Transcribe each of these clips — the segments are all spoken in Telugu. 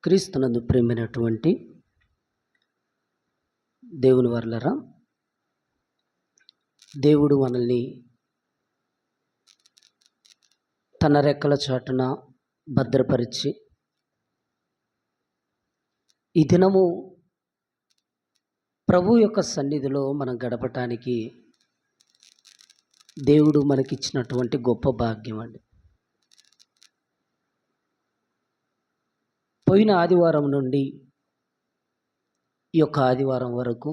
క్రీస్తునందు ప్రేమైనటువంటి దేవుని వర్లరా, దేవుడు మనల్ని తన రెక్కల చాటున భద్రపరిచి ఈ దినము ప్రభు యొక్క సన్నిధిలో మనం గడపటానికి దేవుడు మనకిచ్చినటువంటి గొప్ప భాగ్యం అండి. పోయిన ఆదివారం నుండి ఈ యొక్క ఆదివారం వరకు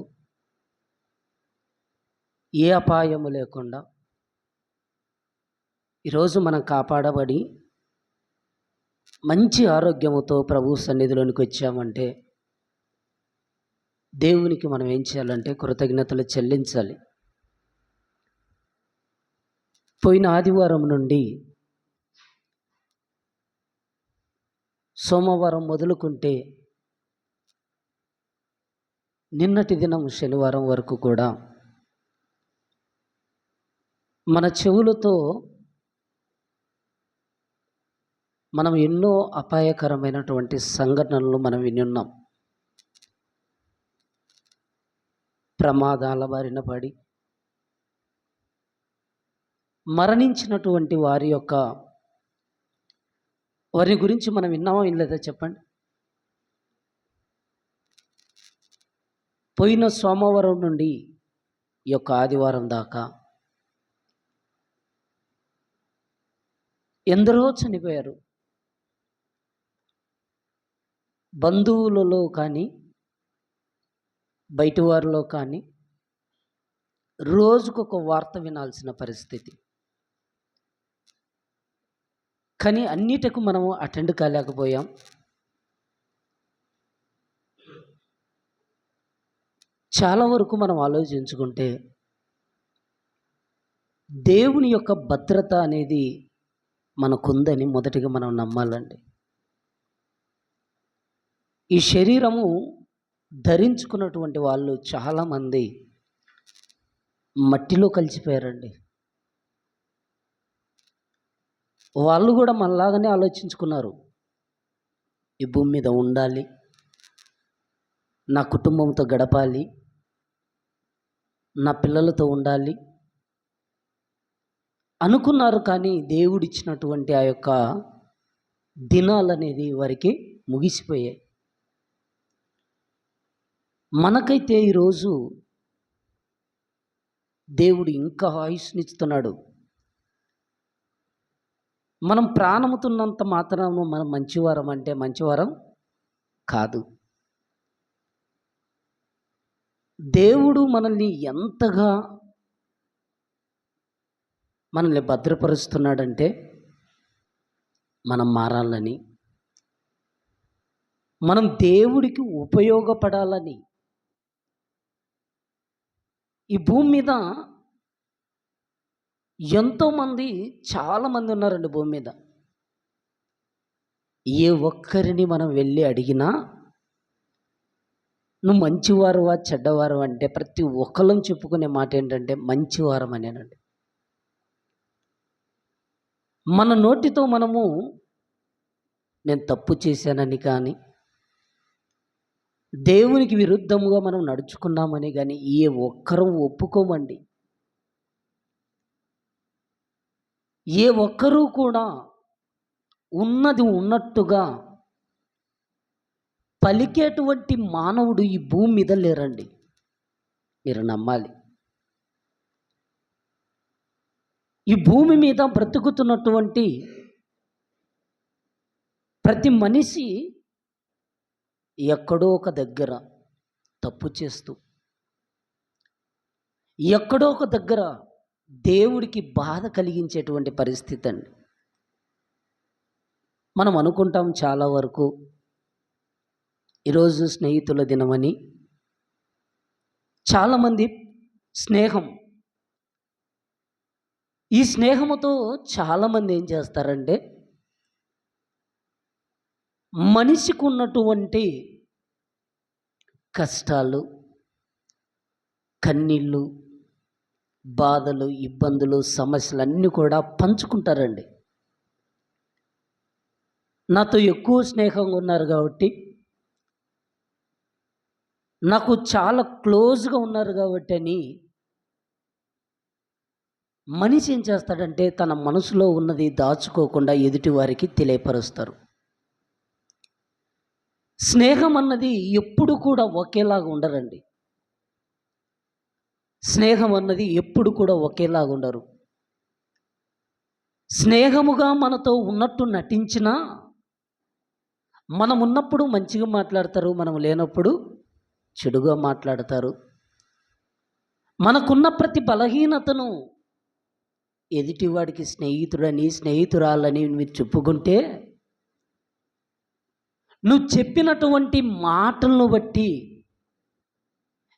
ఏ అపాయము లేకుండా ఈరోజు మనం కాపాడబడి మంచి ఆరోగ్యముతో ప్రభు సన్నిధిలోనికి వచ్చామంటే దేవునికి మనం ఏం చేయాలంటే కృతజ్ఞతలు చెల్లించాలి. పోయిన ఆదివారం నుండి సోమవారం మొదలుకుంటే నిన్నటి దినం శనివారం వరకు కూడా మన చెవులతో మనం ఎన్నో అపాయకరమైనటువంటి సంఘటనలు మనం విని ఉన్నాం. ప్రమాదాల బారిన పడి మరణించినటువంటి వారి గురించి మనం విన్నామో వినలేదా చెప్పండి. పోయిన సోమవారం నుండి ఈ యొక్క ఆదివారం దాకా ఎందరో చనిపోయారు. బంధువులలో కానీ బయట వారిలో కానీ రోజుకొక వార్త వినాల్సిన పరిస్థితి. కానీ అన్నిటికీ మనము అటెండ్ కాలేకపోయాం. చాలా వరకు మనం ఆలోచించుకుంటే దేవుని యొక్క భద్రత అనేది మనకుందని మొదటిగా మనం నమ్మాలండి. ఈ శరీరము ధరించుకున్నటువంటి వాళ్ళు చాలామంది మట్టిలో కలిసిపోయారండి. వాళ్ళు కూడా మనలాగానే ఆలోచించుకున్నారు, ఈ భూమి మీద ఉండాలి, నా కుటుంబంతో గడపాలి, నా పిల్లలతో ఉండాలి అనుకున్నారు. కానీ దేవుడిచ్చినటువంటి ఆ యొక్క దినాలు అనేది వారికి ముగిసిపోయాయి. మనకైతే ఈరోజు దేవుడు ఇంకా ఆయుష్నిస్తున్నాడు. మనం ప్రాణముతున్నంత మాత్రము మనం మంచివారం అంటే మంచివారం కాదు. దేవుడు మనల్ని ఎంతగా మనల్ని భద్రపరుస్తున్నాడంటే మనం మారాలని, మనం దేవుడికి ఉపయోగపడాలని. ఈ భూమి మీద ఎంతోమంది చాలామంది ఉన్నారండి భూమి మీద. ఏ ఒక్కరిని మనం వెళ్ళి అడిగినా నువ్వు మంచివారువా చెడ్డవారు అంటే ప్రతి ఒక్కళ్ళం చెప్పుకునే మాట ఏంటంటే మంచివారం అనేనండి. మన నోటితో మనము నేను తప్పు చేశానని కానీ దేవునికి విరుద్ధముగా మనం నడుచుకున్నామని కానీ ఏ ఒక్కరూ ఒప్పుకోమండి. ఏ ఒక్కరూ కూడా ఉన్నది ఉన్నట్టుగా పలికేటువంటి మానవుడు ఈ భూమి మీద లేరండి. మీరు నమ్మాలి. ఈ భూమి మీద బ్రతుకుతున్నటువంటి ప్రతి మనిషి ఎక్కడో ఒక దగ్గర తప్పు చేస్తూ, ఎక్కడో ఒక దగ్గర దేవుడికి బాధ కలిగించేటువంటి పరిస్థితి అండి. మనం అనుకుంటాం చాలా వరకు ఈరోజు స్నేహితుల దినమని. చాలామంది స్నేహం, ఈ స్నేహముతో చాలామంది ఏం చేస్తారంటే మనిషికి ఉన్నటువంటి కష్టాలు, కన్నీళ్ళు, బాధలు, ఇబ్బందులు, సమస్యలు అన్నీ కూడా పంచుకుంటారండి. నాతో ఎక్కువ స్నేహంగా ఉన్నారు కాబట్టి, నాకు చాలా క్లోజ్‌గా ఉన్నారు కాబట్టి అని మనిషి ఏం చేస్తాడంటే తన మనసులో ఉన్నది దాచుకోకుండా ఎదుటి వారికి తెలియపరుస్తారు. స్నేహం అన్నది ఎప్పుడు కూడా ఒకేలాగా ఉండరండి. స్నేహం అన్నది ఎప్పుడు కూడా ఒకేలాగా ఉండరు. స్నేహముగా మనతో ఉన్నట్టు నటించినా, మనం ఉన్నప్పుడు మంచిగా మాట్లాడతారు. మనం లేనప్పుడు చెడుగా మాట్లాడతారు. మనకున్న ప్రతి బలహీనతను ఎదుటివాడికి స్నేహితుడని, స్నేహితురాలని మీరు చెప్పుకుంటే, నువ్వు చెప్పినటువంటి మాటలను బట్టి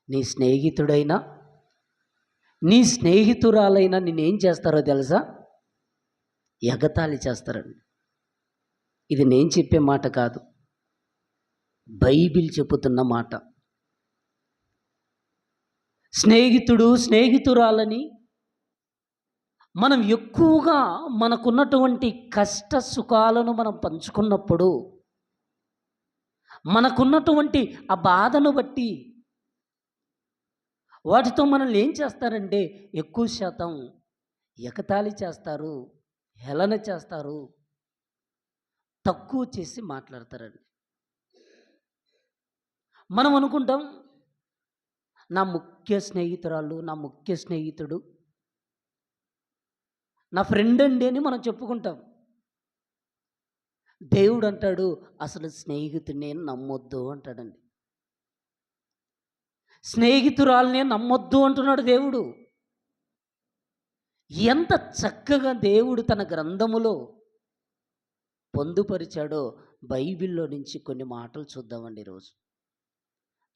నీ స్నేహితుడైనా, నీ స్నేహితురాలైనా నిన్నేం చేస్తారో తెలుసా? ఎగతాళి చేస్తారండి. ఇది నేను చెప్పే మాట కాదు. బైబిల్ చెప్పుతున్న మాట. స్నేహితుడు, స్నేహితురాలని మనం ఎక్కువగా మనకున్నటువంటి కష్ట సుఖాలను మనం పంచుకున్నప్పుడు, మనకున్నటువంటి ఆ బాధను బట్టి వాటితో మనల్ని ఏం చేస్తారంటే ఎక్కువ శాతం ఎగతాళి చేస్తారు, హేళన చేస్తారు, తక్కువ చేసి మాట్లాడతారండి. మనం అనుకుంటాం నా ముఖ్య స్నేహితురాలు, నా ముఖ్య స్నేహితుడు, నా ఫ్రెండ్ అండి అని మనం చెప్పుకుంటాం. దేవుడు అంటాడు అసలు స్నేహితుడిని నమ్మొద్దు అంటాడండి. స్నేహితురాల్ని నమ్మొద్దు అంటున్నాడు దేవుడు. ఎంత చక్కగా దేవుడు తన గ్రంథములో పొందుపరిచాడో బైబిల్‌లో నుంచి కొన్ని మాటలు చూద్దామండి ఈరోజు.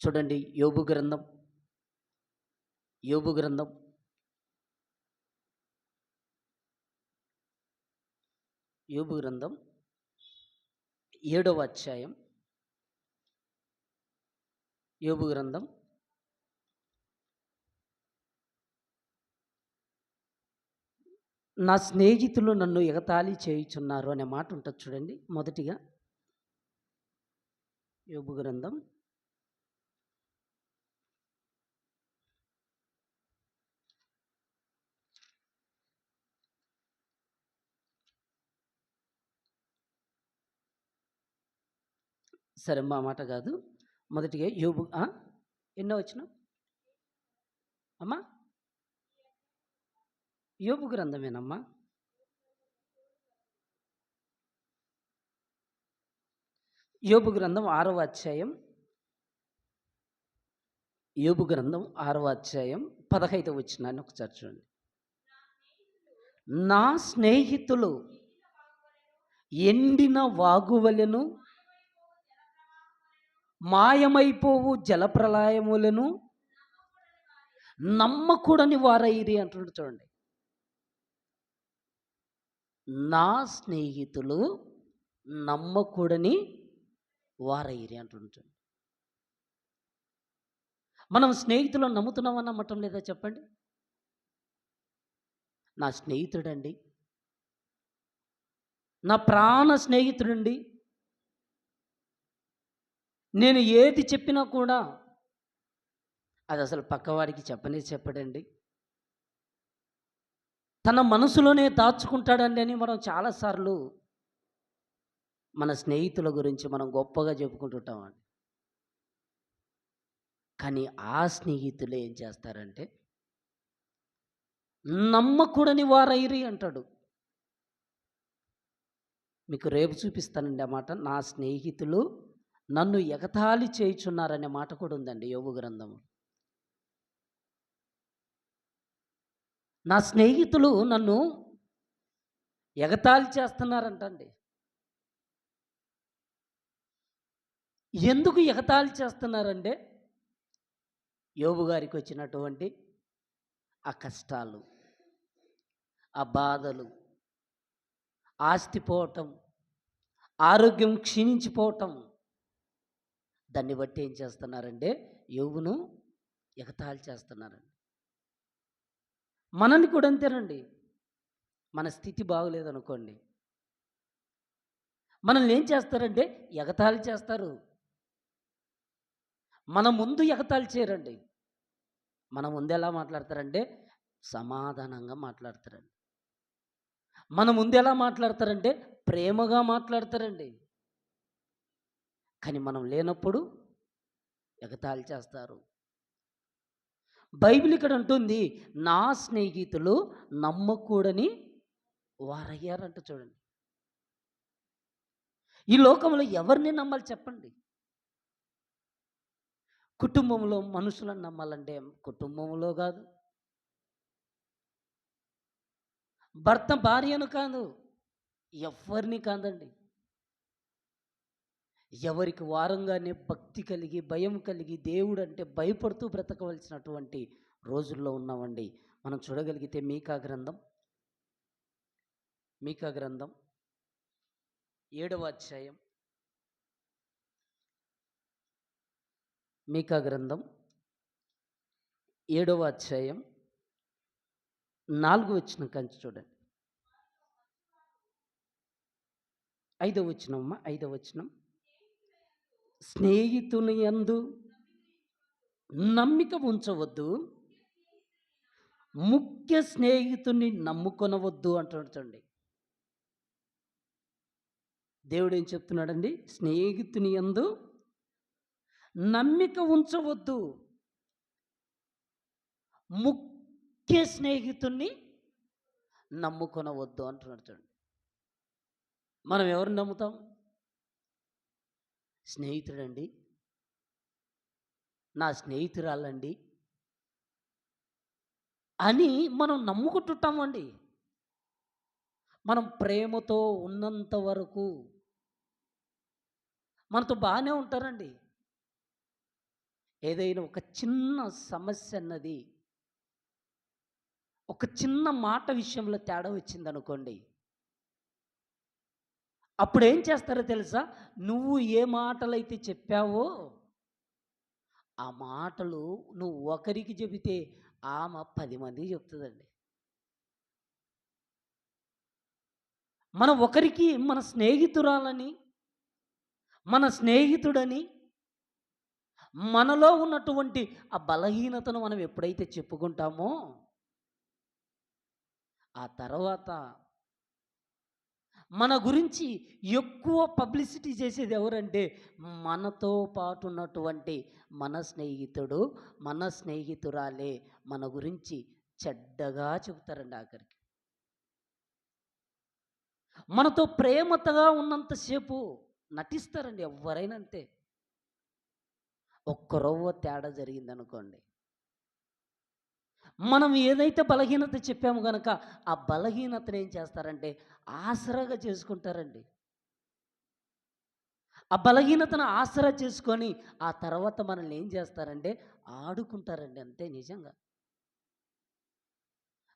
చూడండి యోబు గ్రంథం 7వ అధ్యాయం. యోబు గ్రంథం నా స్నేహితులు నన్ను ఎగతాళి చేయుచున్నారు అనే మాట ఉంటుంది చూడండి. మొదటిగా యోబు గ్రంథం సరే మా మాట కాదు. మొదటిగా ఎన్నో వచనం అమ్మా? యోబు గ్రంథమేనమ్మా. యోబు గ్రంథం 6వ అధ్యాయం. యోబు గ్రంథం 6వ అధ్యాయం 15వ వచనాన్ని ఒకసారి చూడండి. నా స్నేహితులు ఎండిన వాగువలెను, మాయమైపోవు జలప్రలయములను నమ్మకూడని వారైరి అంటున్నాడు చూడండి. నా స్నేహితులు నమ్మకూడని వారైరి అంటుంటాడు. మనం స్నేహితులను నమ్ముతున్నామని నమ్మటం లేదా చెప్పండి? నా స్నేహితుడండి, నా ప్రాణ స్నేహితుడండి, నేను ఏది చెప్పినా కూడా అది అసలు పక్కవాడికి చెప్పడండి, తన మనసులోనే దాచుకుంటాడండి అని మనం చాలాసార్లు మన స్నేహితుల గురించి మనం గొప్పగా చెప్పుకుంటుంటామండి. కానీ ఆ స్నేహితులే ఏం చేస్తారంటే నమ్మకూడని వారైరి అంటాడు. మీకు రేపు చూపిస్తానండి ఆ మాట. నా స్నేహితులు నన్ను ఎగతాళి చేయుచున్నారనే మాట కూడా ఉందండి యోబు గ్రంథము. నా స్నేహితులు నన్ను ఎగతాళి చేస్తున్నారంటండి. ఎందుకు ఎగతాళి చేస్తున్నారంటే యోబు గారికి వచ్చినటువంటి ఆ కష్టాలు, ఆ బాధలు, ఆస్తి పోవటం, ఆరోగ్యం క్షీణించిపోవటం, దాన్ని బట్టి ఏం చేస్తున్నారంటే యోబును ఎగతాళి చేస్తున్నారండి. మనల్ని కూడా అంతేనండి. మన స్థితి బాగోలేదనుకోండి, మనల్ని ఏం చేస్తారంటే ఎగతాళి చేస్తారు. మన ముందు ఎగతాళి చేయరండి. మన ముందు ఎలా మాట్లాడతారంటే సమాధానంగా మాట్లాడతారండి. మన ముందు ఎలా మాట్లాడతారంటే ప్రేమగా మాట్లాడతారండి. కానీ మనం లేనప్పుడు ఎగతాళి చేస్తారు. బైబిల్ ఇక్కడ అంటుంది, నా స్నేహితులు నమ్మకూడని వారయ్యారంట చూడండి. ఈ లోకంలో ఎవరిని నమ్మాలి చెప్పండి? కుటుంబంలో మనుషులను నమ్మాలంటే కుటుంబంలో కాదు. భర్త భార్యను కాదు. ఎవ్వరిని కాదండి. ఎవరికి వారంగానే భక్తి కలిగి, భయం కలిగి, దేవుడంటే భయపడుతూ బ్రతకవలసినటువంటి రోజుల్లో ఉన్నామండి. మనం చూడగలిగితే మీకా గ్రంథం 7వ అధ్యాయం. మీకా గ్రంథం 7వ అధ్యాయం 4వ వచనం కంచి చూడండి. 5వ వచనం అమ్మ, 5వ వచనం. స్నేహితుని యందు నమ్మిక ఉంచవద్దు, ముఖ్య స్నేహితుని నమ్ముకొనవద్దు అంటున్నాడు చూడండి. దేవుడు ఏం చెప్తున్నాడండి? స్నేహితుని యందు నమ్మిక ఉంచవద్దు, ముఖ్య స్నేహితుణ్ణి నమ్ముకొనవద్దు అంటున్నాడు చూడండి. మనం ఎవరిని నమ్ముతాం? స్నేహితుడండి, నా స్నేహితురాలండి అని మనం నమ్ముకుంటుంటామండి. మనం ప్రేమతో ఉన్నంత వరకు మనతో బాగానే ఉంటారండి. ఏదైనా ఒక చిన్న సమస్య అన్నది, ఒక చిన్న మాట విషయంలో తేడా వచ్చిందనుకోండి, అప్పుడు ఏం చేస్తారో తెలుసా? నువ్వు ఏ మాటలైతే చెప్పావో ఆ మాటలు నువ్వు ఒకరికి చెబితే ఆమె 10 మందికి చెప్తుందండి. మనం ఒకరికి మన స్నేహితురాలని, మన స్నేహితుడని, మనలో ఉన్నటువంటి ఆ బలహీనతను మనం ఎప్పుడైతే చెప్పుకుంటామో ఆ తర్వాత మన గురించి ఎక్కువ పబ్లిసిటీ చేసేది ఎవరంటే మనతో పాటు ఉన్నటువంటి మన స్నేహితుడు, మన స్నేహితురాలే మన గురించి చెడ్డగా చెబుతారండి. ఆఖరికి మనతో ప్రేమతగా ఉన్నంతసేపు నటిస్తారండి ఎవరైనా అంతే. ఒక్క రవ్వ తేడా జరిగిందనుకోండి, మనం ఏదైతే బలహీనత చెప్పామో గనక ఆ బలహీనతను ఏం చేస్తారంటే ఆసరాగా చేసుకుంటారండి. ఆ బలహీనతను ఆసరా చేసుకొని ఆ తర్వాత మనల్ని ఏం చేస్తారంటే ఆడుకుంటారండి అంతే నిజంగా.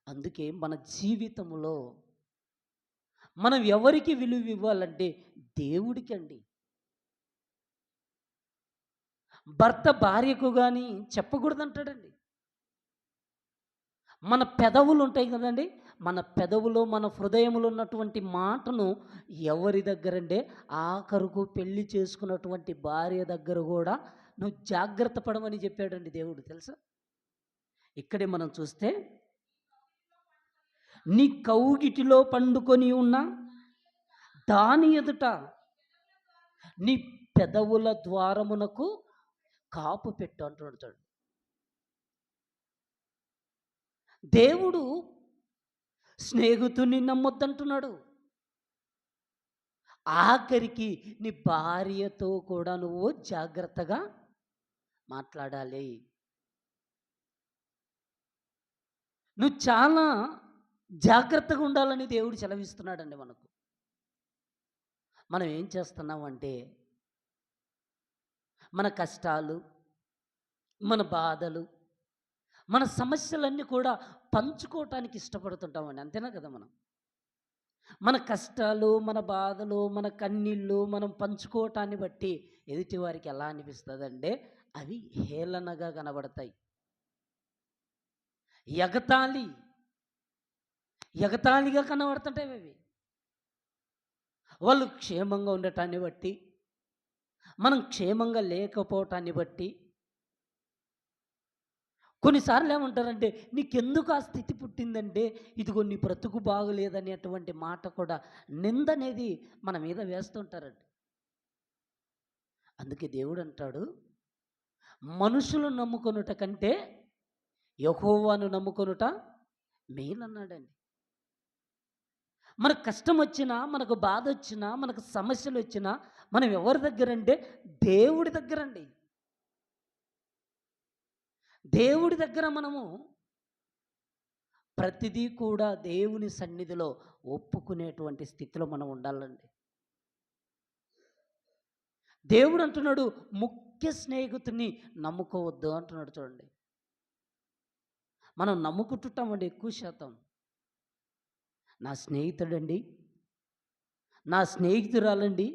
అందుకే మన జీవితంలో మనం ఎవరికి విలువ ఇవ్వాలంటే దేవుడికండి. భర్త భార్యకు కానీ చెప్పకూడదంటాడండి. మన పెదవులు ఉంటాయి కదండి, మన పెదవులో మన హృదయములో ఉన్నటువంటి మాటను ఎవరి దగ్గరంటే ఆఖరుకు పెళ్లి చేసుకున్నటువంటి భార్య దగ్గర కూడా నువ్వు జాగ్రత్త పడమని చెప్పాడండి దేవుడు తెలుసా. ఇక్కడే మనం చూస్తే, నీ కౌగిటిలో పండుకొని ఉన్న దాని ఎదుట నీ పెదవుల ద్వారమునకు కాపు పెట్టు అంటున్నాడు చూడండి. దేవుడు స్నేహితుని నమ్మొద్దంటున్నాడు. ఆఖరికి నీ భార్యతో కూడా నువ్వు జాగ్రత్తగా మాట్లాడాలి. నువ్వు చాలా జాగ్రత్తగా ఉండాలని దేవుడు సెలవిస్తున్నాడండి మనకు. మనం ఏం చేస్తున్నామంటే మన కష్టాలు, మన బాధలు, మన సమస్యలన్నీ కూడా పంచుకోవటానికి ఇష్టపడుతుంటామండి. అంతేనా కదా మనం? మన కష్టాలు, మన బాధలు, మన కన్నీళ్ళు మనం పంచుకోవటాన్ని బట్టి ఎదుటివారికి ఎలా అనిపిస్తుందంటే అవి హేళనగా కనబడతాయి. ఎగతాళి ఎగతాళిగా కనబడుతుంటాయి అవి. వాళ్ళు క్షేమంగా ఉండటాన్ని బట్టి, మనం క్షేమంగా లేకపోవటాన్ని బట్టి కొన్నిసార్లు ఏమంటారంటే, "నీకెందుకు ఆ స్థితి పుట్టిందంటే, ఇదిగో నీ బ్రతుకు బాగులేదనేటువంటి" మాట కూడా నిందనేది మన మీద వేస్తుంటారండి. అందుకే దేవుడంటాడు, "మనుషులను నమ్ముకొనుట కంటే యెహోవాను నమ్ముకొనుట మేలన్నాడండి." మనకు కష్టమొచ్చినా, మనకు బాధొచ్చినా, మనకు సమస్యలొచ్చినా మనం ఎవరి దగ్గరంటే దేవుడి దగ్గరండి. దేవుడి దగ్గర మనము ప్రతిదీ కూడా దేవుని సన్నిధిలో ఒప్పుకునేటువంటి స్థితిలో మనం ఉండాలండి. దేవుడు అంటున్నాడు, ముఖ్య స్నేహితుడిని నమ్ముకోవద్దు అంటున్నాడు చూడండి. మనం నమ్ముకుంటుంటామండి ఎక్కువ శాతం. నా స్నేహితుడండి, నా స్నేహితురాలండి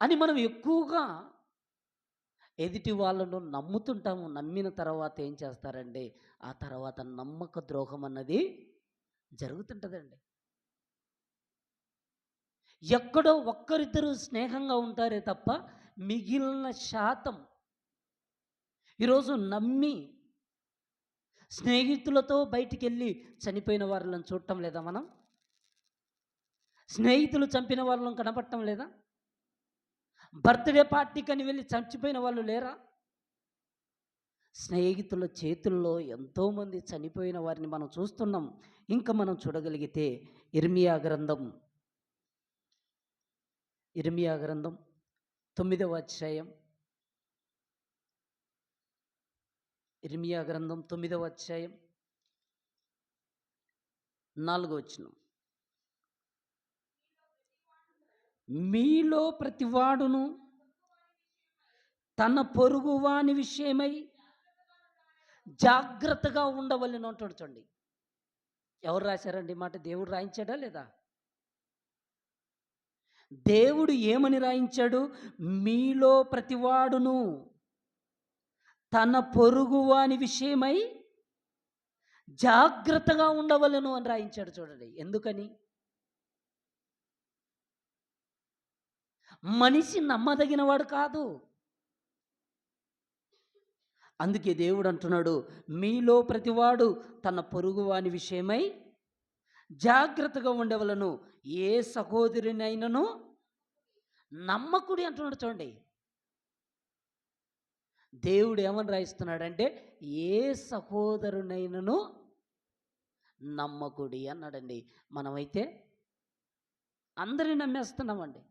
అని మనం ఎక్కువగా ఎదుటి వాళ్ళను నమ్ముతుంటాము. నమ్మిన తర్వాత ఏం చేస్తారంటే, ఆ తర్వాత నమ్మక ద్రోహం అన్నది జరుగుతుంటదండి. ఎక్కడో ఒక్కరిద్దరు స్నేహంగా ఉంటారే తప్ప, మిగిలిన శాతం ఈరోజు నమ్మి స్నేహితులతో బయటికెళ్ళి చనిపోయిన వాళ్ళని చూడటం లేదా మనం? స్నేహితులు చంపిన వాళ్ళని కనపడటం లేదా? బర్త్‌డే పార్టీకని వెళ్ళి చచ్చిపోయిన వాళ్ళు లేరా? స్నేహితుల చేతుల్లో ఎంతోమంది చనిపోయిన వారిని మనం చూస్తున్నాం. ఇంకా మనం చూడగలిగితే ఇర్మియా గ్రంథం, ఇర్మియా గ్రంథం 9వ అధ్యాయం, ఇర్మియా గ్రంథం 9వ అధ్యాయం 4వ వచనం. మీలో ప్రతివాడును తన పొరుగువాని విషయమై జాగ్రత్తగా ఉండవలెను అంటాడు చూడండి. ఎవరు రాశారండి ఈ మాట? దేవుడు రాయించాడా లేదా? దేవుడు ఏమని రాయించాడు? మీలో ప్రతివాడును తన పొరుగువాని విషయమై జాగ్రత్తగా ఉండవలెను అని రాయించాడు చూడండి. ఎందుకని? మనిషి నమ్మదగినవాడు కాదు. అందుకే దేవుడు అంటున్నాడు, మీలో ప్రతివాడు తన పొరుగువాని విషయమై జాగ్రత్తగా ఉండవలను. ఏ సహోదరునైనను నమ్మకుడి అంటున్నాడు చూడండి. దేవుడు ఏమని రాయిస్తున్నాడంటే, ఏ సహోదరునైనను నమ్మకుడి అన్నాడండి. మనమైతే అందరిని నమ్మేస్తున్నామండి.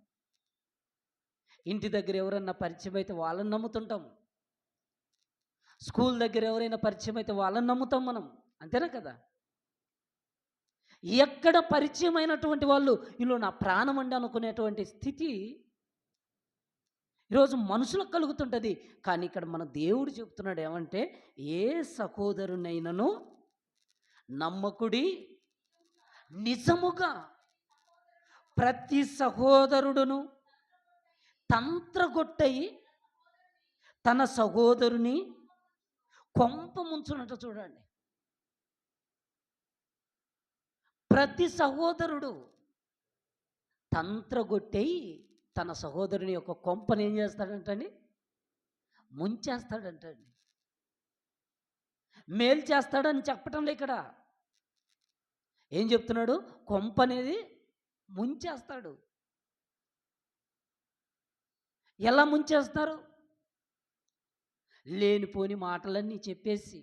ఇంటి దగ్గర ఎవరన్నా పరిచయం అయితే వాళ్ళని నమ్ముతుంటాం. స్కూల్ దగ్గర ఎవరైనా పరిచయం అయితే వాళ్ళని నమ్ముతాం మనం. అంతేనా కదా? ఎక్కడ పరిచయమైనటువంటి వాళ్ళు ఈళ్ళు నా ప్రాణం అండి అనుకునేటువంటి స్థితి ఈరోజు మనుషులకు కలుగుతుంటది. కానీ ఇక్కడ మన దేవుడు చెప్తున్నాడు ఏమంటే, ఏ సహోదరునైనను నమ్మకుడి, నిజముగా ప్రతి సహోదరుడును తంత్రగొట్టై తన సహోదరుని కొంప ముంచునట చూడండి. ప్రతి సహోదరుడు తంత్రగొట్టై తన సహోదరుని యొక్క కొంపను ఏం చేస్తాడంటండి? ముంచేస్తాడంటండి. మేలు చేస్తాడని చెప్పటంలే ఇక్కడ. ఏం చెప్తున్నాడు? కొంప అనేది ముంచేస్తాడు. ఎలా ముంచేస్తారు? లేనిపోని మాటలన్నీ చెప్పేసి,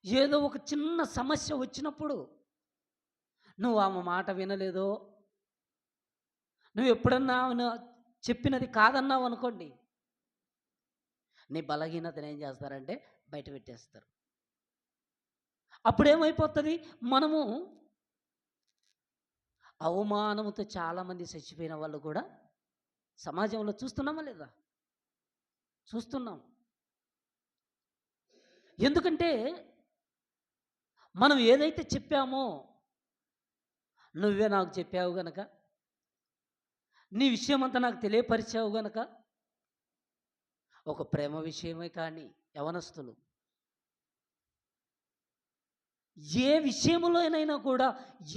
ఏదో ఒక చిన్న సమస్య వచ్చినప్పుడు, నువ్వు ఆమె మాట వినలేదో, నువ్వు ఎప్పుడన్నా చెప్పినది కాదన్నావు అనుకోండి, నీ బలహీనతను ఏం చేస్తారంటే బయట పెట్టేస్తారు. అప్పుడేమైపోతుంది? మనము అవమానంతో చాలామంది చచ్చిపోయిన వాళ్ళు కూడా సమాజంలో చూస్తున్నామా లేదా? చూస్తున్నాం. ఎందుకంటే మనం ఏదైతే చెప్పామో, నువ్వే నాకు చెప్పావు గనక, నీ విషయమంతా నాకు తెలియపరిచావు గనక, ఒక ప్రేమ విషయమే కానీ యవనస్తులు ఏ విషయంలోనైనా కూడా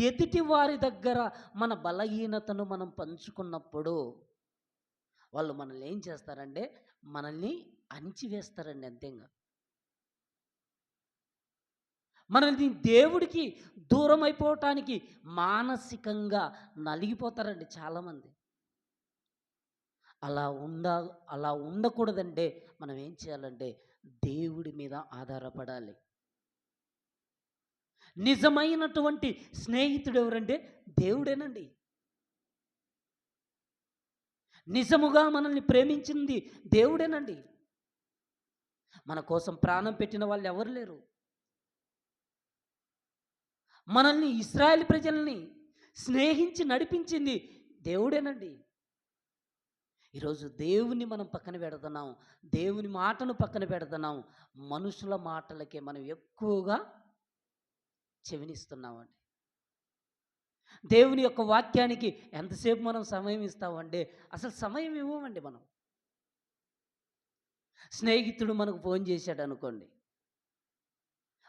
ఎదుటి వారి దగ్గర మన బలహీనతను మనం పంచుకున్నప్పుడు వాళ్ళు మనల్ని ఏం చేస్తారంటే మనల్ని అణిచివేస్తారండి అంతేంగా. మనల్ని దేవుడికి దూరం అయిపోవటానికి మానసికంగా నలిగిపోతారండి చాలామంది. అలా ఉండ అలా ఉండకూడదంటే మనం ఏం చేయాలంటే దేవుడి మీద ఆధారపడాలి. నిజమైనటువంటి స్నేహితుడు ఎవరంటే దేవుడేనండి. నిజముగా మనల్ని ప్రేమించింది దేవుడేనండి. మన కోసం ప్రాణం పెట్టిన వాళ్ళు ఎవరు లేరు. మనల్ని ఇశ్రాయేలు ప్రజల్ని స్నేహించి నడిపించింది దేవుడేనండి. ఈరోజు దేవుని మనం పక్కన పెడుతున్నాం. దేవుని మాటను పక్కన పెడుతున్నాం. మనుషుల మాటలకే మనం ఎక్కువగా చెవినిస్తున్నామండి. దేవుని యొక్క వాక్యానికి ఎంతసేపు మనం సమయం ఇస్తామంటే అసలు సమయం ఇవ్వమండి మనం. స్నేహితుడు మనకు ఫోన్ చేశాడు అనుకోండి,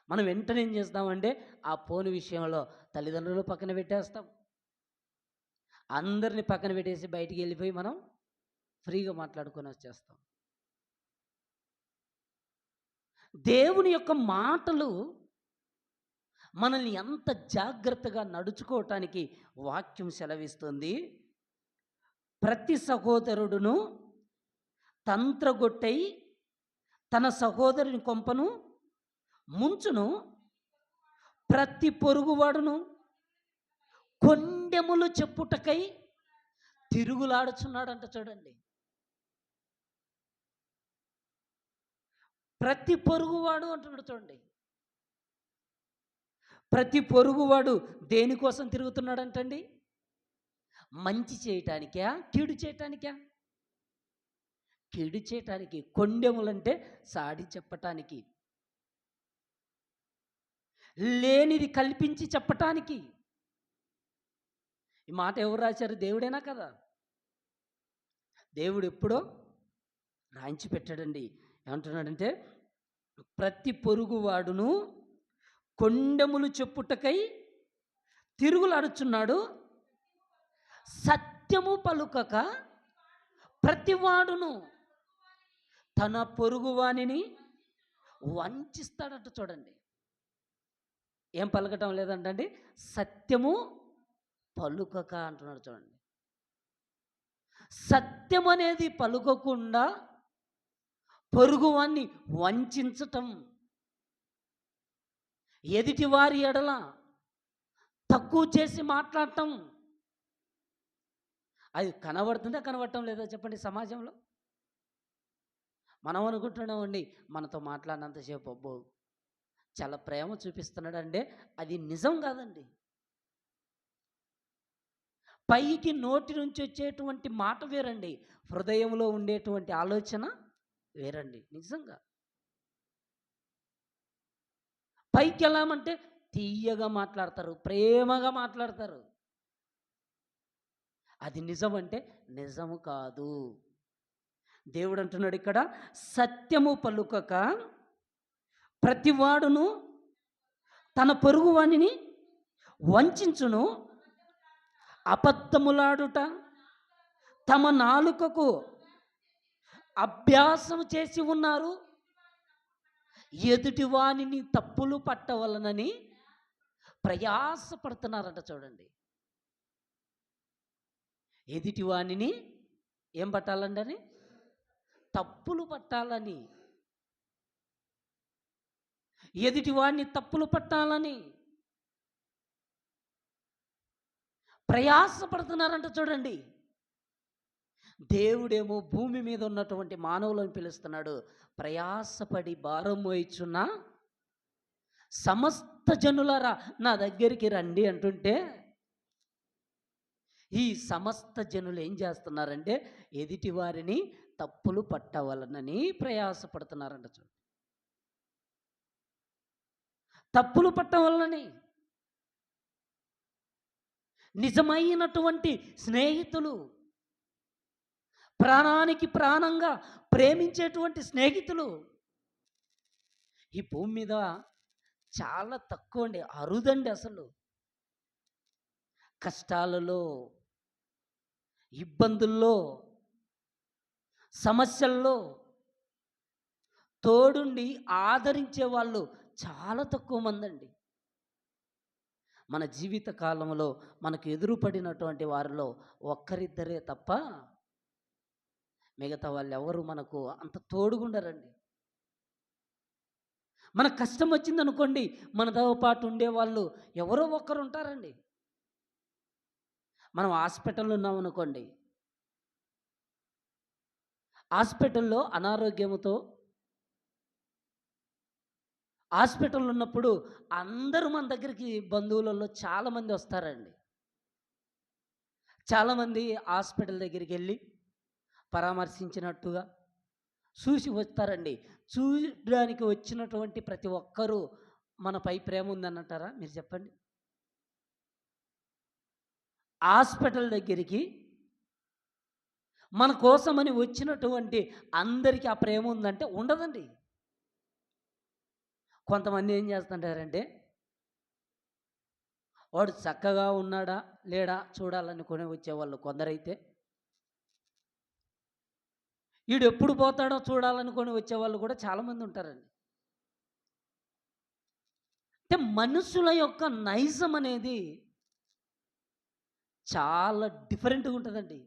మనం వెంటనే ఏం చేస్తామంటే ఆ ఫోన్ విషయంలో తల్లిదండ్రులు పక్కన పెట్టేస్తాం. అందరిని పక్కన పెట్టేసి బయటికి వెళ్ళిపోయి మనం ఫ్రీగా మాట్లాడుకొని వచ్చేస్తాం. దేవుని యొక్క మాటలు మనల్ని ఎంత జాగ్రత్తగా నడుచుకోవటానికి వాక్యం సెలవిస్తుంది. ప్రతి సహోదరుడును తంత్రగొట్టై తన సహోదరుని కొంపను ముంచును, ప్రతి పొరుగువాడును కొండెములు చెప్పుటకై తిరుగులాడుచున్నాడంట. చూడండి, ప్రతి పొరుగువాడు అంటున్నాడు. చూడండి, ప్రతి పొరుగువాడు దేనికోసం తిరుగుతున్నాడంటండి? మంచి చేయటానికా, కీడు చేయటానికా? కీడు చేయటానికి. కొండెములంటే సాడి చెప్పటానికి, లేనిది కల్పించి చెప్పటానికి. ఈ మాట ఎవరు రాశారు? దేవుడేనా కదా? దేవుడు ఎప్పుడో రాయించి పెట్టాడండి. ఏమంటున్నాడంటే ప్రతి పొరుగువాడును కొండెములు చెప్పుటకై తిరుగులాడుచున్నాడు, సత్యము పలుకక ప్రతివాడును తన పొరుగువానిని వంచిస్తాడంట. చూడండి, ఏం పలకటం లేదంటండి, సత్యము పలుకక అంటున్నాడు. చూడండి, సత్యం అనేది పలుకకుండా పొరుగువాన్ని వంచటం, ఎదుటివారి ఎడల తక్కువ చేసి మాట్లాడటం, అది కనబడుతుందా కనబడటం లేదా చెప్పండి? సమాజంలో మనం అనుకుంటున్నామండి మనతో మాట్లాడినంతసేపు అబ్బో చాలా ప్రేమ చూపిస్తున్నాడంటే అది నిజం కాదండి. పైకి నోటి నుంచి వచ్చేటువంటి మాట వేరండి, హృదయంలో ఉండేటువంటి ఆలోచన వేరండి. నిజంగా పైకి వెళ్ళామంటే తీయగా మాట్లాడతారు, ప్రేమగా మాట్లాడతారు. అది నిజం అంటే నిజము కాదు. దేవుడు అంటున్నాడు ఇక్కడ, సత్యము పలుకక ప్రతివాడును తన పొరుగువానిని వంచును, అబద్ధములాడుట తమ నాలుకకు అభ్యాసం చేసి ఉన్నారు, ఎదుటివానిని తప్పులు పట్టవలనని ప్రయాసపడుతున్నారంట. చూడండి, ఎదుటివానిని ఏం పట్టాలండి? తప్పులు పట్టాలని, ఎదుటివాడిని తప్పులు పట్టాలని ప్రయాసపడుతున్నారంట. చూడండి, దేవుడేమో భూమి మీద ఉన్నటువంటి మానవులను పిలుస్తున్నాడు, ప్రయాసపడి భారం మోయిచున్న సమస్త జనులారా నా దగ్గరికి రండి అంటుంటే, ఈ సమస్త జనులు ఏం చేస్తున్నారంటే ఎదుటి వారిని తప్పులు పట్టవలనని ప్రయాసపడుతున్నారంట. చూడండి, తప్పులు పట్టవలనని. నిజమైనటువంటి స్నేహితులు, ప్రాణానికి ప్రాణంగా ప్రేమించేటువంటి స్నేహితులు ఈ భూమి మీద చాలా తక్కువండి. అరుదండి అసలు. కష్టాలలో, ఇబ్బందుల్లో, సమస్యల్లో తోడుండి ఆదరించే వాళ్ళు చాలా తక్కువ మందండి. మన జీవిత కాలంలో మనకు ఎదురుపడినటువంటి వారిలో ఒక్కరిద్దరే తప్ప మిగతా వాళ్ళెవరు మనకు అంత తోడుగుండరండి. మనకు కష్టం వచ్చిందనుకోండి, మనతో పాటు ఉండేవాళ్ళు ఎవరో ఒక్కరు ఉంటారండి. మనం హాస్పిటల్‌లో ఉన్నామనుకోండి, హాస్పిటల్‌లో అనారోగ్యముతో హాస్పిటల్‌లో ఉన్నప్పుడు అందరూ మన దగ్గరికి బంధువులలో చాలామంది వస్తారండి. చాలామంది హాస్పిటల్ దగ్గరికెళ్ళి పరామర్శించినట్టుగా చూసి వస్తారండి. చూడడానికి వచ్చినటువంటి ప్రతి ఒక్కరూ మనపై ప్రేమ ఉందనంటారా? మీరు చెప్పండి. హాస్పిటల్ దగ్గరికి మన కోసమని వచ్చినటువంటి అందరికి ఆ ప్రేమ ఉందంటే ఉండదండి. కొంతమంది ఏం చేస్తుంటారంటే, వాడు చక్కగా ఉన్నాడా? లేడా? చూడాలనుకుని వచ్చేవాళ్ళు కొందరైతే, ఈడెప్పుడు పోతాడో చూడాలనుకుని వచ్చేవాళ్ళు కూడా చాలామంది ఉంటారండి. అంటే మనుషుల యొక్క నైజం అనేది చాలా డిఫరెంట్‌గా ఉంటదండి.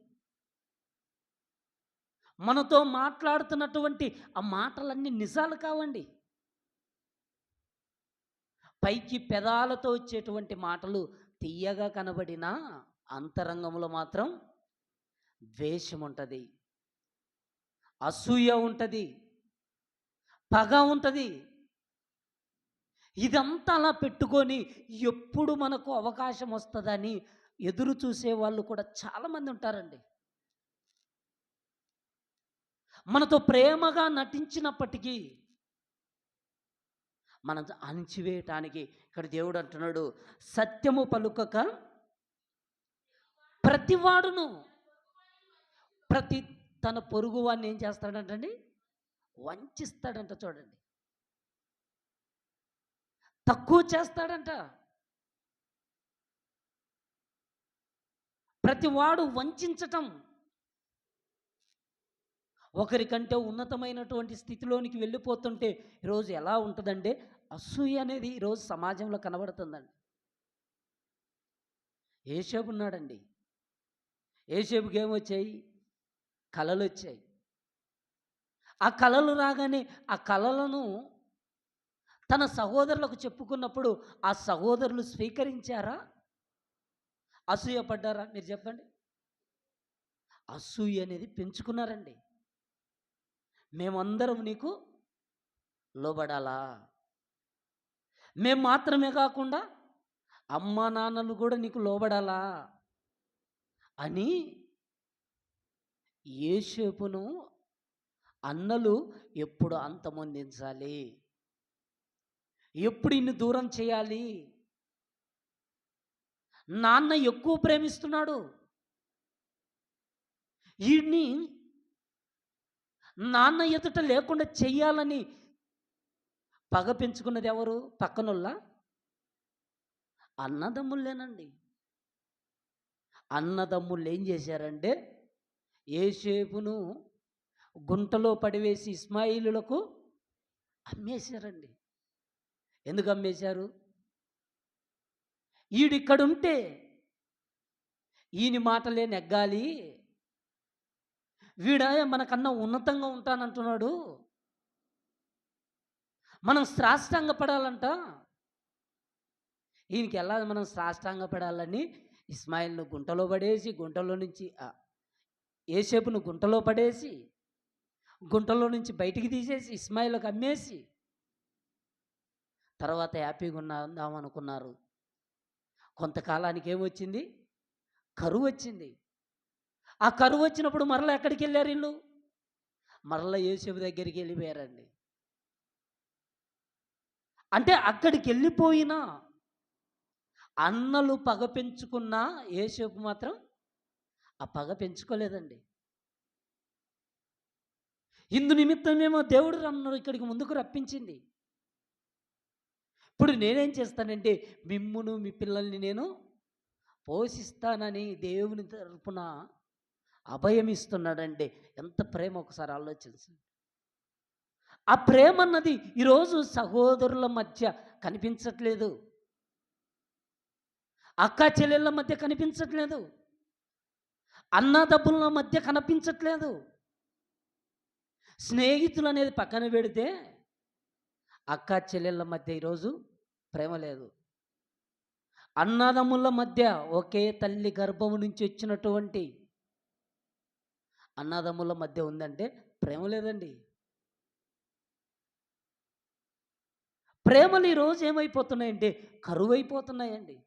మనతో మాట్లాడుతున్నటువంటి ఆ మాటలన్నీ నిజాలు కావండి. పైకి పెదాలతో వచ్చేటువంటి మాటలు తియ్యగా కనబడినా అంతరంగంలో మాత్రం ద్వేషముంటది. అసూయ ఉంటది. పగ ఉంటది. ఇదంతా అలా పెట్టుకొని ఎప్పుడు మనకు అవకాశం వస్తదని ఎదురు చూసేవాళ్ళు కూడా చాలామంది ఉంటారండి. మనతో ప్రేమగా నటించినప్పటికీ మనం అణిచివేయటానికి ఇక్కడ దేవుడు అంటున్నాడు, సత్యము పలుకక ప్రతివాడును ప్రతి తన పొరుగువాడిని ఏం చేస్తాడంటండి? వంచిస్తాడంట చూడండి. తక్కువ చేస్తాడంట. ప్రతివాడు వంచించటం. ఒకరికంటే ఉన్నతమైనటువంటి స్థితిలోనికి వెళ్ళిపోతుంటే ఈరోజు ఎలా ఉంటదంటే, అసూయ అనేది ఈరోజు సమాజంలో కనబడుతుందండి. యేషోబున్నాడండి. యేషోబుకేమొచ్చాయి? కలలొచ్చాయి. ఆ కలలు రాగానే ఆ కలలను తన సహోదరులకు చెప్పుకున్నప్పుడు ఆ సహోదరులు స్వీకరించారా? అసూయపడ్డారా? మీరు చెప్పండి. అసూయ అనేది పెంచుకున్నారండి. మేమందరం నీకు లోబడాలా? మేము మాత్రమే కాకుండా అమ్మా నాన్నలు కూడా నీకు లోబడాలా? అని యోసేపును అన్నలు ఎప్పుడు అంతమొందించాలి? ఎప్పుడు ఇన్ని దూరం చేయాలి? నాన్న ఎక్కువ ప్రేమిస్తున్నాడు. ఈడ్ని నాన్న ఎదుట లేకుండా చెయ్యాలని పగ పెంచుకున్నది ఎవరు? పక్కనోళ్ళా? అన్నదమ్ముళ్ళేనండి. అన్నదమ్ముళ్ళు ఏం చేశారంటే, యోసేపును గుంటలో పడివేసి ఇష్మాయేలులకు అమ్మేశారండి. ఎందుకు అమ్మేశారు? ఈడిక్కడుంటే ఈయన మాటలే నెగ్గాలి. వీడ మనకన్నా ఉన్నతంగా ఉంటానంటున్నాడు. మనం సాష్టాంగపడాలంట. ఈయనకి ఎలా మనం సాష్టాంగపడాలని ఇష్మాయేలును గుంటలో పడేసి, గుంటలో నుంచి యోసేపును గుంటలో పడేసి, గుంటలో నుంచి బయటికి తీసేసి ఇష్మాయేలుకు అమ్మేసి, తర్వాత హ్యాపీగా ఉందాం అనుకున్నారు. కొంతకాలానికి ఏమొచ్చింది? కరువొచ్చింది. ఆ కరువొచ్చినప్పుడు మరలా ఎక్కడికెళ్ళారు ఈళ్ళు? మరలా యోసేపు దగ్గరికి వెళ్ళిపోయారండి. అంటే అక్కడికెళ్ళిపోయినా అన్నలు పగ పెంచుకున్నా యోసేపు మాత్రం ఆ పగ పెంచుకోలేదండి. ఇందు నిమిత్తమేమో దేవుడు నన్ను ఇక్కడికి ముందుకు రప్పించింది. ఇప్పుడు నేనేం చేస్తానంటే మిమ్మును మీ పిల్లల్ని నేను పోషిస్తానని దేవుని తరపున అభయం ఇస్తున్నాడండి. ఎంత ప్రేమ ఒకసారి ఆలోచించండి. ఆ ప్రేమ అన్నది ఈరోజు సహోదరుల మధ్య కనిపించట్లేదు. అక్కా చెల్లెళ్ళ మధ్య కనిపించట్లేదు. అన్నదమ్ముల మధ్య కనిపించట్లేదు. స్నేహితులు అనేది పక్కన పెడితే అక్కా చెల్లెళ్ళ మధ్య ఈరోజు ప్రేమ లేదు. అన్నదమ్ముల మధ్య ఒకే తల్లి గర్భము నుంచి వచ్చినటువంటి అన్నదమ్ముల మధ్య ఉందంటే ప్రేమ లేదండి. ప్రేమలు ఈరోజు ఏమైపోతున్నాయంటే కరువైపోతున్నాయండి.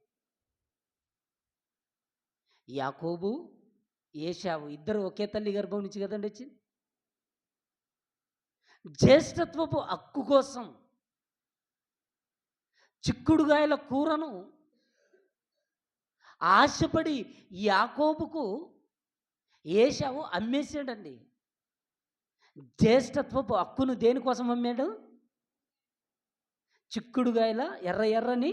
యాకోబు, ఏశావు ఇద్దరు ఒకే తల్లి గర్భం నుంచి కదండి వచ్చింది. జ్యేష్ఠత్వపు హక్కు కోసం చిక్కుడుగాయల కూరను ఆశపడి యాకోబుకు ఏశావు అమ్మేసాడండి. జ్యేష్ఠత్వపు హక్కును దేనికోసం అమ్మాడు? చిక్కుడుగాయల ఎర్రని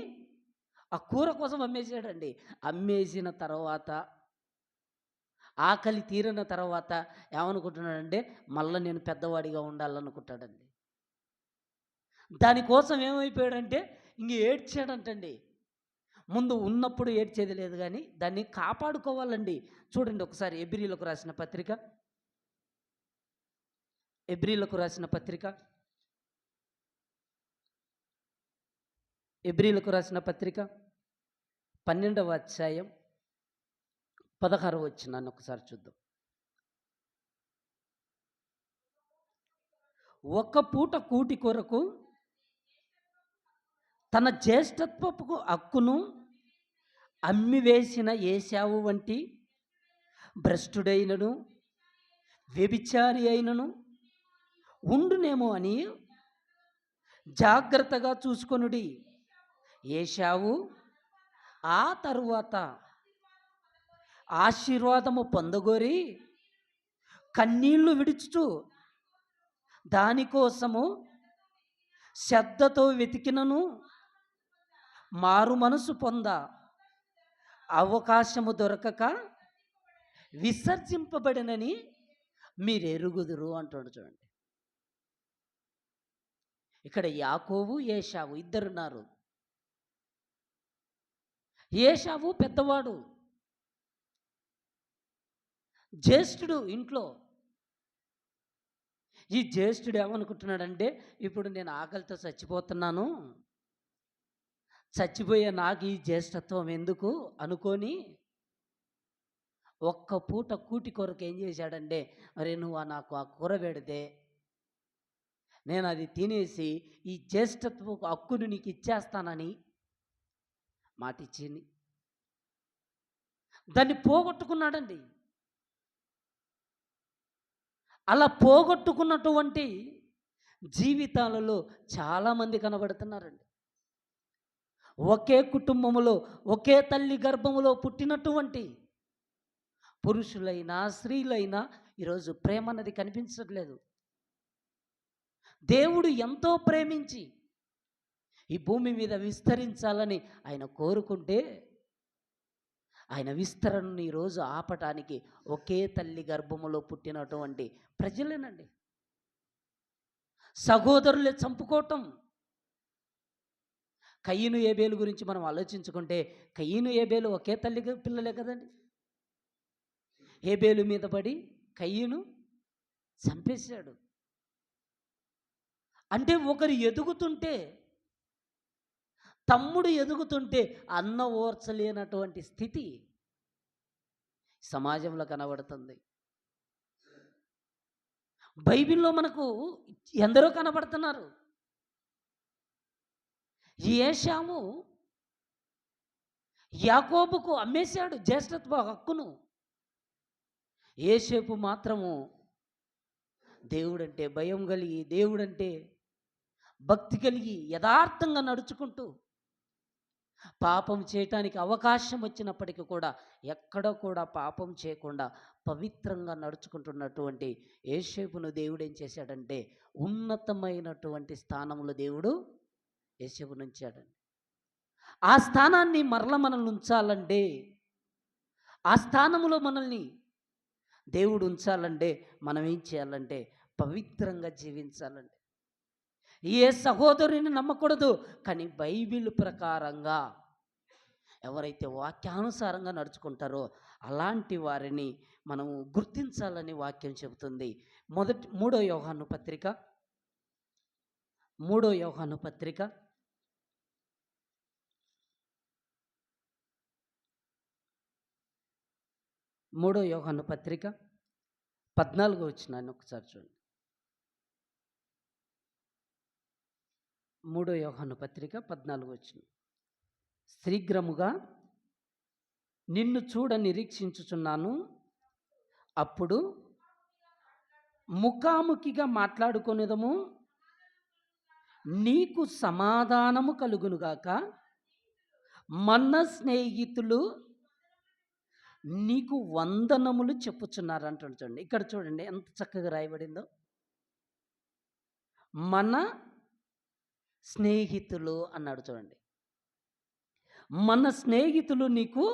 ఆ కూర కోసం అమ్మేసాడండి. అమ్మేసిన తర్వాత ఆకలి తీరిన తర్వాత ఏమనుకుంటున్నాడంటే మళ్ళీ నేను పెద్దవాడిగా ఉండాలనుకుంటాడండి. దానికోసం ఏమైపోయాడంటే ఇంక ఏడ్చాడంటండి. ముందు ఉన్నప్పుడు ఏడ్చేది లేదు కానీ దాన్ని కాపాడుకోవాలండి. చూడండి ఒకసారి ఎబ్రీలకు రాసిన పత్రిక 12వ అధ్యాయం 16వ వచనాన్ని ఒకసారి చూద్దాం. ఒక్క పూట కూటి కొరకు తన జ్యేష్ఠత్వపు హక్కును అమ్మివేసిన ఏశావు వంటి భ్రష్టుడైనను వ్యభిచారి అయినను ఉండునేమో అని జాగ్రత్తగా చూసుకొనుడి. ఏశావు ఆ తరువాత ఆశీర్వాదము పొందగోరి కన్నీళ్లు విడుచుచు దానికోసము శ్రద్ధతో వెతికినను మారు మనసు పొంద అవకాశము దొరకక విసర్జింపబడినని మీరు ఎరుగుదురు అంటాడు. చూడండి, ఇక్కడ యాకోబు, ఏశావు ఇద్దరున్నారు. ఏశావు పెద్దవాడు, జ్యేష్ఠుడు ఇంట్లో. ఈ జ్యేష్ఠుడు ఏమనుకుంటున్నాడంటే ఇప్పుడు నేను ఆకలితో చచ్చిపోతున్నాను, చచ్చిపోయే నాకు ఈ జ్యేష్ఠత్వం ఎందుకు అనుకొని ఒక్క పూట కూటి కొరకు ఏం చేశాడంటే అరే నువ్వు నాకు ఆ కూర పెడితే నేను అది తినేసి ఈ జ్యేష్ఠత్వపు హక్కును నీకు ఇచ్చేస్తానని మాట ఇచ్చింది. దాన్ని పోగొట్టుకున్నాడండి. అలా పోగొట్టుకున్నటువంటి జీవితాలలో చాలామంది కనబడుతున్నారండి. ఒకే కుటుంబములో ఒకే తల్లి గర్భములో పుట్టినటువంటి పురుషులైనా స్త్రీలైనా ఈరోజు ప్రేమ అన్నది కనిపించట్లేదు. దేవుడు ఎంతో ప్రేమించి ఈ భూమి మీద విస్తరించాలని ఆయన కోరుకుంటే ఆయన విస్తరణను ఈరోజు ఆపటానికి ఒకే తల్లి గర్భములో పుట్టినటువంటి ప్రజలేనండి. సహోదరులే చంపుకోవటం. కయ్యను ఏబేలు గురించి మనం ఆలోచించుకుంటే కయ్యను ఏబేలు ఒకే తల్లి పిల్లలే కదండి. ఏబేలు మీద పడి కయ్యను చంపేశాడు. అంటే ఒకరు ఎదుగుతుంటే, తమ్ముడు ఎదుగుతుంటే అన్న ఓర్చలేనటువంటి స్థితి సమాజంలో కనబడుతుంది. బైబిల్లో మనకు ఎందరో కనబడుతున్నారు. ఏశాము యాకోబుకు అమ్మేశాడు జ్యేష్ఠత్వ హక్కును. యోసేపు మాత్రము దేవుడంటే భయం కలిగి, దేవుడంటే భక్తి కలిగి యథార్థంగా నడుచుకుంటూ పాపం చేయటానికి అవకాశం వచ్చినప్పటికీ కూడా ఎక్కడ కూడా పాపం చేయకుండా పవిత్రంగా నడుచుకుంటున్నటువంటి యోసేపును దేవుడు ఏం చేశాడంటే ఉన్నతమైనటువంటి స్థానంలో దేవుడు యేసేపుని ఉంచాడండి. ఆ స్థానాన్ని మరల మనల్ని ఉంచాలంటే, ఆ స్థానములో మనల్ని దేవుడు ఉంచాలంటే, మనం ఏం చేయాలంటే పవిత్రంగా జీవించాలండి. ఏ సహోదరుని నమ్మకూడదు. కానీ బైబిల్ ప్రకారంగా ఎవరైతే వాక్యానుసారంగా నడుచుకుంటారో అలాంటి వారిని మనము గుర్తించాలని వాక్యం చెబుతుంది. మూడో యోహాను పత్రిక, మూడో యోహాను పత్రిక, మూడో యోహాను పత్రిక 14 వచనాన్ని ఒకసారి చూడండి. మూడో యోహాను పత్రిక 14 వచనం. శీఘ్రముగా నిన్ను చూడ నిరీక్షించుచున్నాను, అప్పుడు ముఖాముఖిగా మాట్లాడుకొనేదము, నీకు సమాధానము కలుగునుగాక. మన స్నేహితులు నీకు వందనములు చెప్పుచున్నారు అంటాడు. చూడండి, ఇక్కడ చూడండి ఎంత చక్కగా రాయబడిందో. మన స్నేహితులు అన్నాడు చూడండి. మన స్నేహితులు నీకు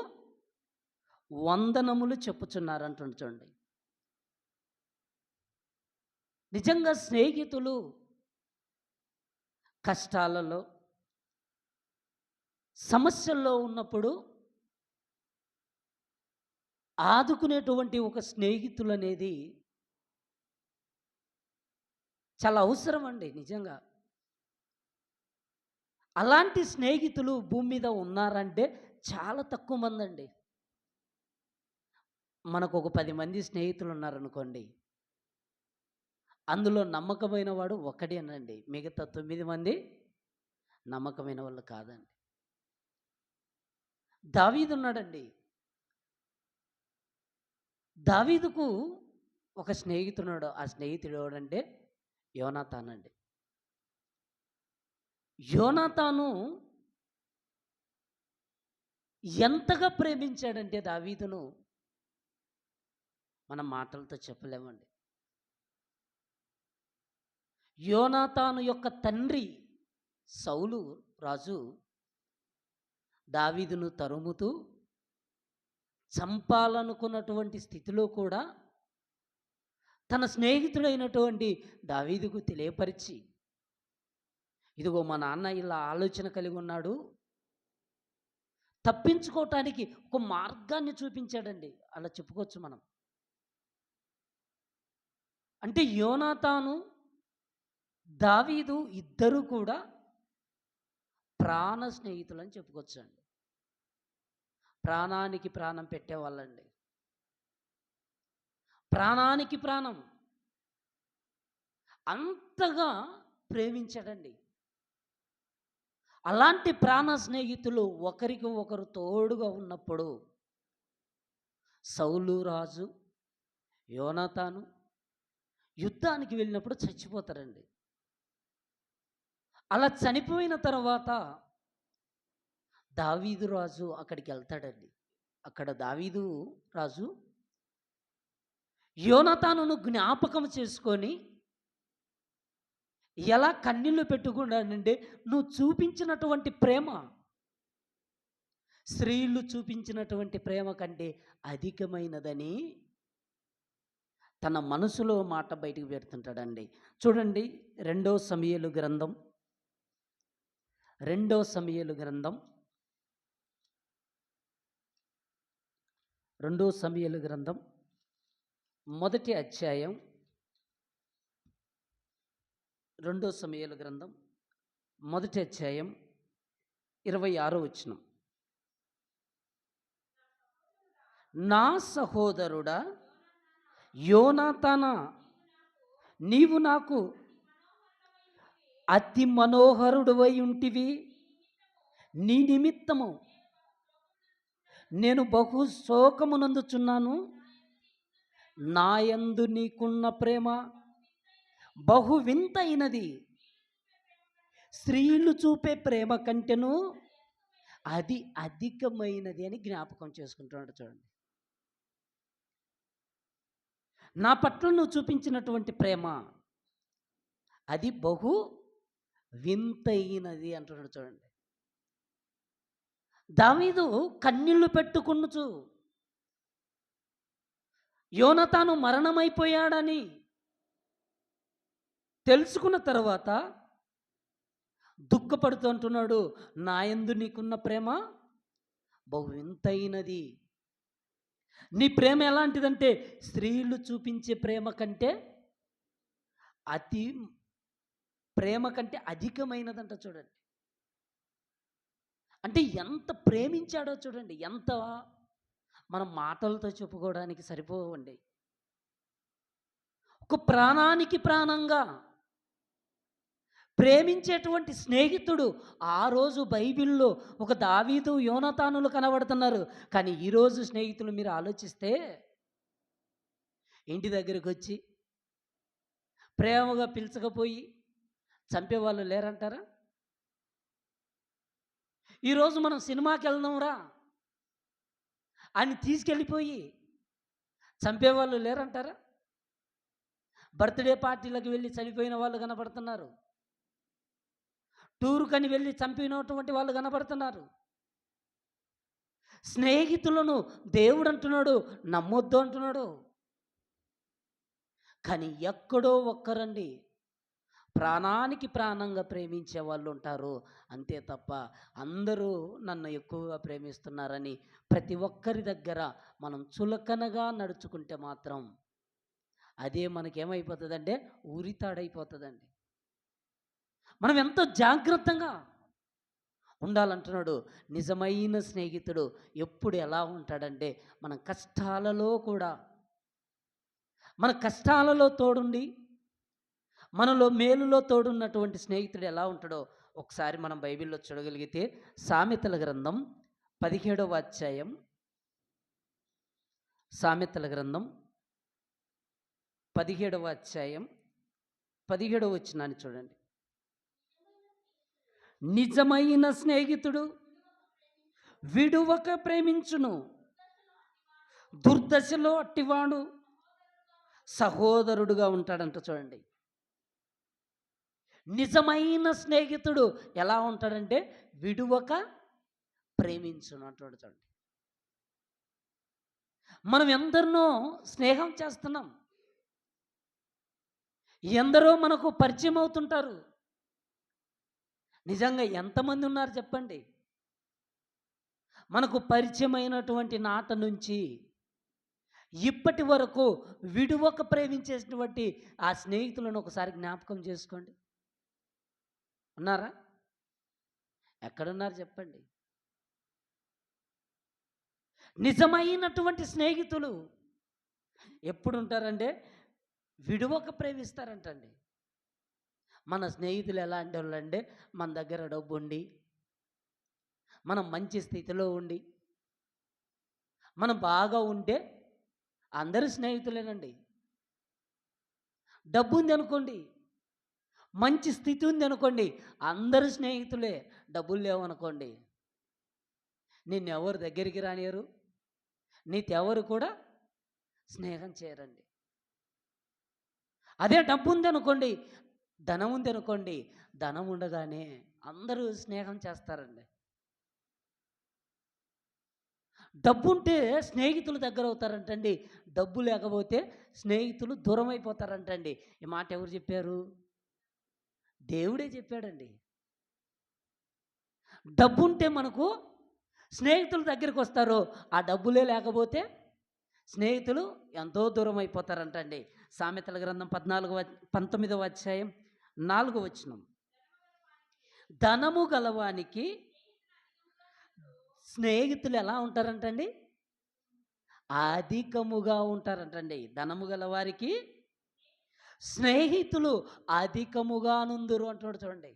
వందనములు చెప్పుచున్నారు అంటుండు చూడండి. నిజంగా స్నేహితులు కష్టాలలో, సమస్యల్లో ఉన్నప్పుడు ఆదుకునేటువంటి ఒక స్నేహితులు అనేది చాలా అవసరం అండి నిజంగా. అలాంటి స్నేహితులు భూమి మీద ఉన్నారంటే చాలా తక్కువ మంది అండి. మనకు ఒక 10 మంది స్నేహితులు ఉన్నారనుకోండి, అందులో నమ్మకమైన వాడు ఒకడేనండి. మిగతా 9 మంది నమ్మకమైన వాళ్ళు కాదండి. దావీదు ఉన్నాడండి. దావీదుకు ఒక స్నేహితుడున్నాడు. ఆ స్నేహితుడు ఎవడంటే యోనాతాన్ అండి. యోనాతాను ఎంతగా ప్రేమించాడంటే దావీదును మనం మాటలతో చెప్పలేమండి. యోనాతాను యొక్క తండ్రి సౌలు రాజు దావీదును తరుముతూ చంపాలనుకున్నటువంటి స్థితిలో కూడా తన స్నేహితుడైనటువంటి దావీదుకు తెలియపరిచి, ఇదిగో మా నాన్న ఇలా ఆలోచన కలిగి ఉన్నాడు, తప్పించుకోవటానికి ఒక మార్గాన్ని చూపించాడండి. అలా చెప్పుకోవచ్చు మనం. అంటే యోనాతాను, దావీదు ఇద్దరు కూడా ప్రాణ స్నేహితులని చెప్పుకోవచ్చండి. ప్రాణానికి ప్రాణం పెట్టేవాళ్ళండి. ప్రాణానికి ప్రాణం అంతగా ప్రేమించాడండి. అలాంటి ప్రాణ స్నేహితులు ఒకరికి ఒకరు తోడుగా ఉన్నప్పుడు సౌలు రాజు, యోనాతాను యుద్ధానికి వెళ్ళినప్పుడు చచ్చిపోతారండి. అలా చనిపోయిన తర్వాత దావీదు రాజు అక్కడికి వెళ్తాడండి. అక్కడ దావీదు రాజు యోనాతానును జ్ఞాపకం చేసుకొని ఎలా కన్నీళ్లు పెట్టుకున్నాడంటే, నువ్వు చూపించినటువంటి ప్రేమ స్త్రీలు చూపించినటువంటి ప్రేమ కంటే అధికమైనదని తన మనసులో మాట బయటికి పెడుతుంటాడండి. చూడండి, రెండో సమూయేలు గ్రంథం, రెండో సమూయేలు గ్రంథం మొదటి అధ్యాయం, రెండో సమూయేలు గ్రంథం మొదటి అధ్యాయం 26వ వచనం. నా సహోదరుడా యోనాతానా, నీవు నాకు అతి మనోహరుడువై ఉంటివి. నీ నిమిత్తము నేను బహు శోకమునందుచున్నాను. నాయందు నీకున్న ప్రేమ బహు వింతైనది. స్త్రీలు చూపే ప్రేమ కంటేను అది అధికమైనది అని జ్ఞాపకం చేసుకుంటున్నాడు. చూడండి, నా పట్ల నువ్వు చూపించినటువంటి ప్రేమ అది బహు వింతైనది అంటున్నాడు చూడండి. దావీదు కన్నీళ్లు పెట్టుకొనుచు యోనతాను మరణమైపోయాడని తెలుసుకున్న తర్వాత దుఃఖపడుతూ అంటున్నాడు, నా యందు నీకున్న ప్రేమ బహు వింతైనది. నీ ప్రేమ ఎలాంటిదంటే స్త్రీలు చూపించే ప్రేమ కంటే అతి ప్రేమ కంటే అధికమైనదంట చూడండి. అంటే ఎంత ప్రేమించాడో చూడండి. ఎంత మనం మాటలతో చెప్పుకోవడానికి సరిపోవండి. ఒక ప్రాణానికి ప్రాణంగా ప్రేమించేటువంటి స్నేహితుడు ఆ రోజు బైబిల్‌లో ఒక దావీదు, యోనతానులు కనబడుతున్నారు. కానీ ఈరోజు స్నేహితులు మీరు ఆలోచిస్తే ఇంటి దగ్గరకొచ్చి ప్రేమగా పిలుచకపోయి చంపేవాళ్ళు లేరంటారా? ఈరోజు మనం సినిమాకెళ్దాం రా అని తీసుకెళ్ళిపోయి చంపేవాళ్ళు లేరంటారా? బర్త్‌డే పార్టీలకు వెళ్ళి చనిపోయిన వాళ్ళు కనపడుతున్నారు. టూర్‌కని వెళ్ళి చంపినటువంటి వాళ్ళు కనపడుతున్నారు. స్నేహితులను దేవుడు అంటున్నాడు, నమ్మొద్దు అంటున్నాడు. కానీ ఎక్కడో ఒక్కరండి ప్రాణానికి ప్రాణంగా ప్రేమించే వాళ్ళు ఉంటారు. అంతే తప్ప అందరూ నన్ను ఎక్కువగా ప్రేమిస్తున్నారని ప్రతి ఒక్కరి దగ్గర మనం చులకనగా నడుచుకుంటే మాత్రం అదే మనకేమైపోతుందంటే ఉరితాడైపోతుందండి. మనం ఎంతో జాగ్రత్తగా ఉండాలంటున్నాడు. నిజమైన స్నేహితుడు ఎప్పుడు ఎలా ఉంటాడంటే మన కష్టాలలో కూడా మన కష్టాలలో తోడుండి మనలో మేలులో తోడున్నటువంటి స్నేహితుడు ఎలా ఉంటాడో ఒకసారి మనం బైబిల్లో చూడగలిగితే సామెతల గ్రంథం 17వ అధ్యాయం, సామెతల గ్రంథం 17వ అధ్యాయం 17వ వచనాన్ని చూడండి. నిజమైన స్నేహితుడు విడువక ప్రేమించును, దుర్దశలో అట్టివాడు సహోదరుడుగా ఉంటాడంట చూడండి. నిజమైన స్నేహితుడు ఎలా ఉంటాడంటే విడువక ప్రేమించును అంటాడు చూడండి. మనం ఎందరినో స్నేహం చేస్తున్నాం, ఎందరో మనకు పరిచయం అవుతుంటారు. నిజంగా ఎంతమంది ఉన్నారు చెప్పండి? మనకు పరిచయమైనటువంటి నాట నుంచి ఇప్పటి వరకు విడువక ప్రేమించేటువంటి ఆ స్నేహితులను ఒకసారి జ్ఞాపకం చేసుకోండి. ఉన్నారా? ఎక్కడున్నారు చెప్పండి? నిజమైనటువంటి స్నేహితులు ఎప్పుడు ఉంటారంటే విడువక ప్రేమిస్తారంటండి. మన స్నేహితులు ఎలాంటి వాళ్ళంటే మన దగ్గర డబ్బు ఉండి, మనం మంచి స్థితిలో ఉండి, మనం బాగా ఉంటే అందరూ స్నేహితులేనండి. డబ్బు ఉంది అనుకోండి, మంచి స్థితి ఉంది అనుకోండి, అందరూ స్నేహితులే. డబ్బులు లేవనుకోండి నిన్నెవరు దగ్గరికి రానియరు, నీతెవరు కూడా స్నేహం చేయరండి. అదే డబ్బు ఉంది అనుకోండి, ధనం ఉంది అనుకోండి, ధనం ఉండగానే అందరూ స్నేహం చేస్తారండి. డబ్బు ఉంటే స్నేహితులు దగ్గర అవుతారంటండి, డబ్బు లేకపోతే స్నేహితులు దూరం అయిపోతారంటండి. ఈ మాట ఎవరు చెప్పారు? దేవుడే చెప్పాడండి. డబ్బు ఉంటే మనకు స్నేహితుల దగ్గరికి వస్తారు, ఆ డబ్బులే లేకపోతే స్నేహితులు ఎంతో దూరం అయిపోతారంటండి. సామెతల గ్రంథం 19వ అధ్యాయం 4వ వచనం. ధనము గలవానికి స్నేహితులు ఎలా ఉంటారంటండి? అధికముగా ఉంటారంటండి. ధనము గలవారికి స్నేహితులు అధికముగా నుందురు అంటున్నాడు చూడండి.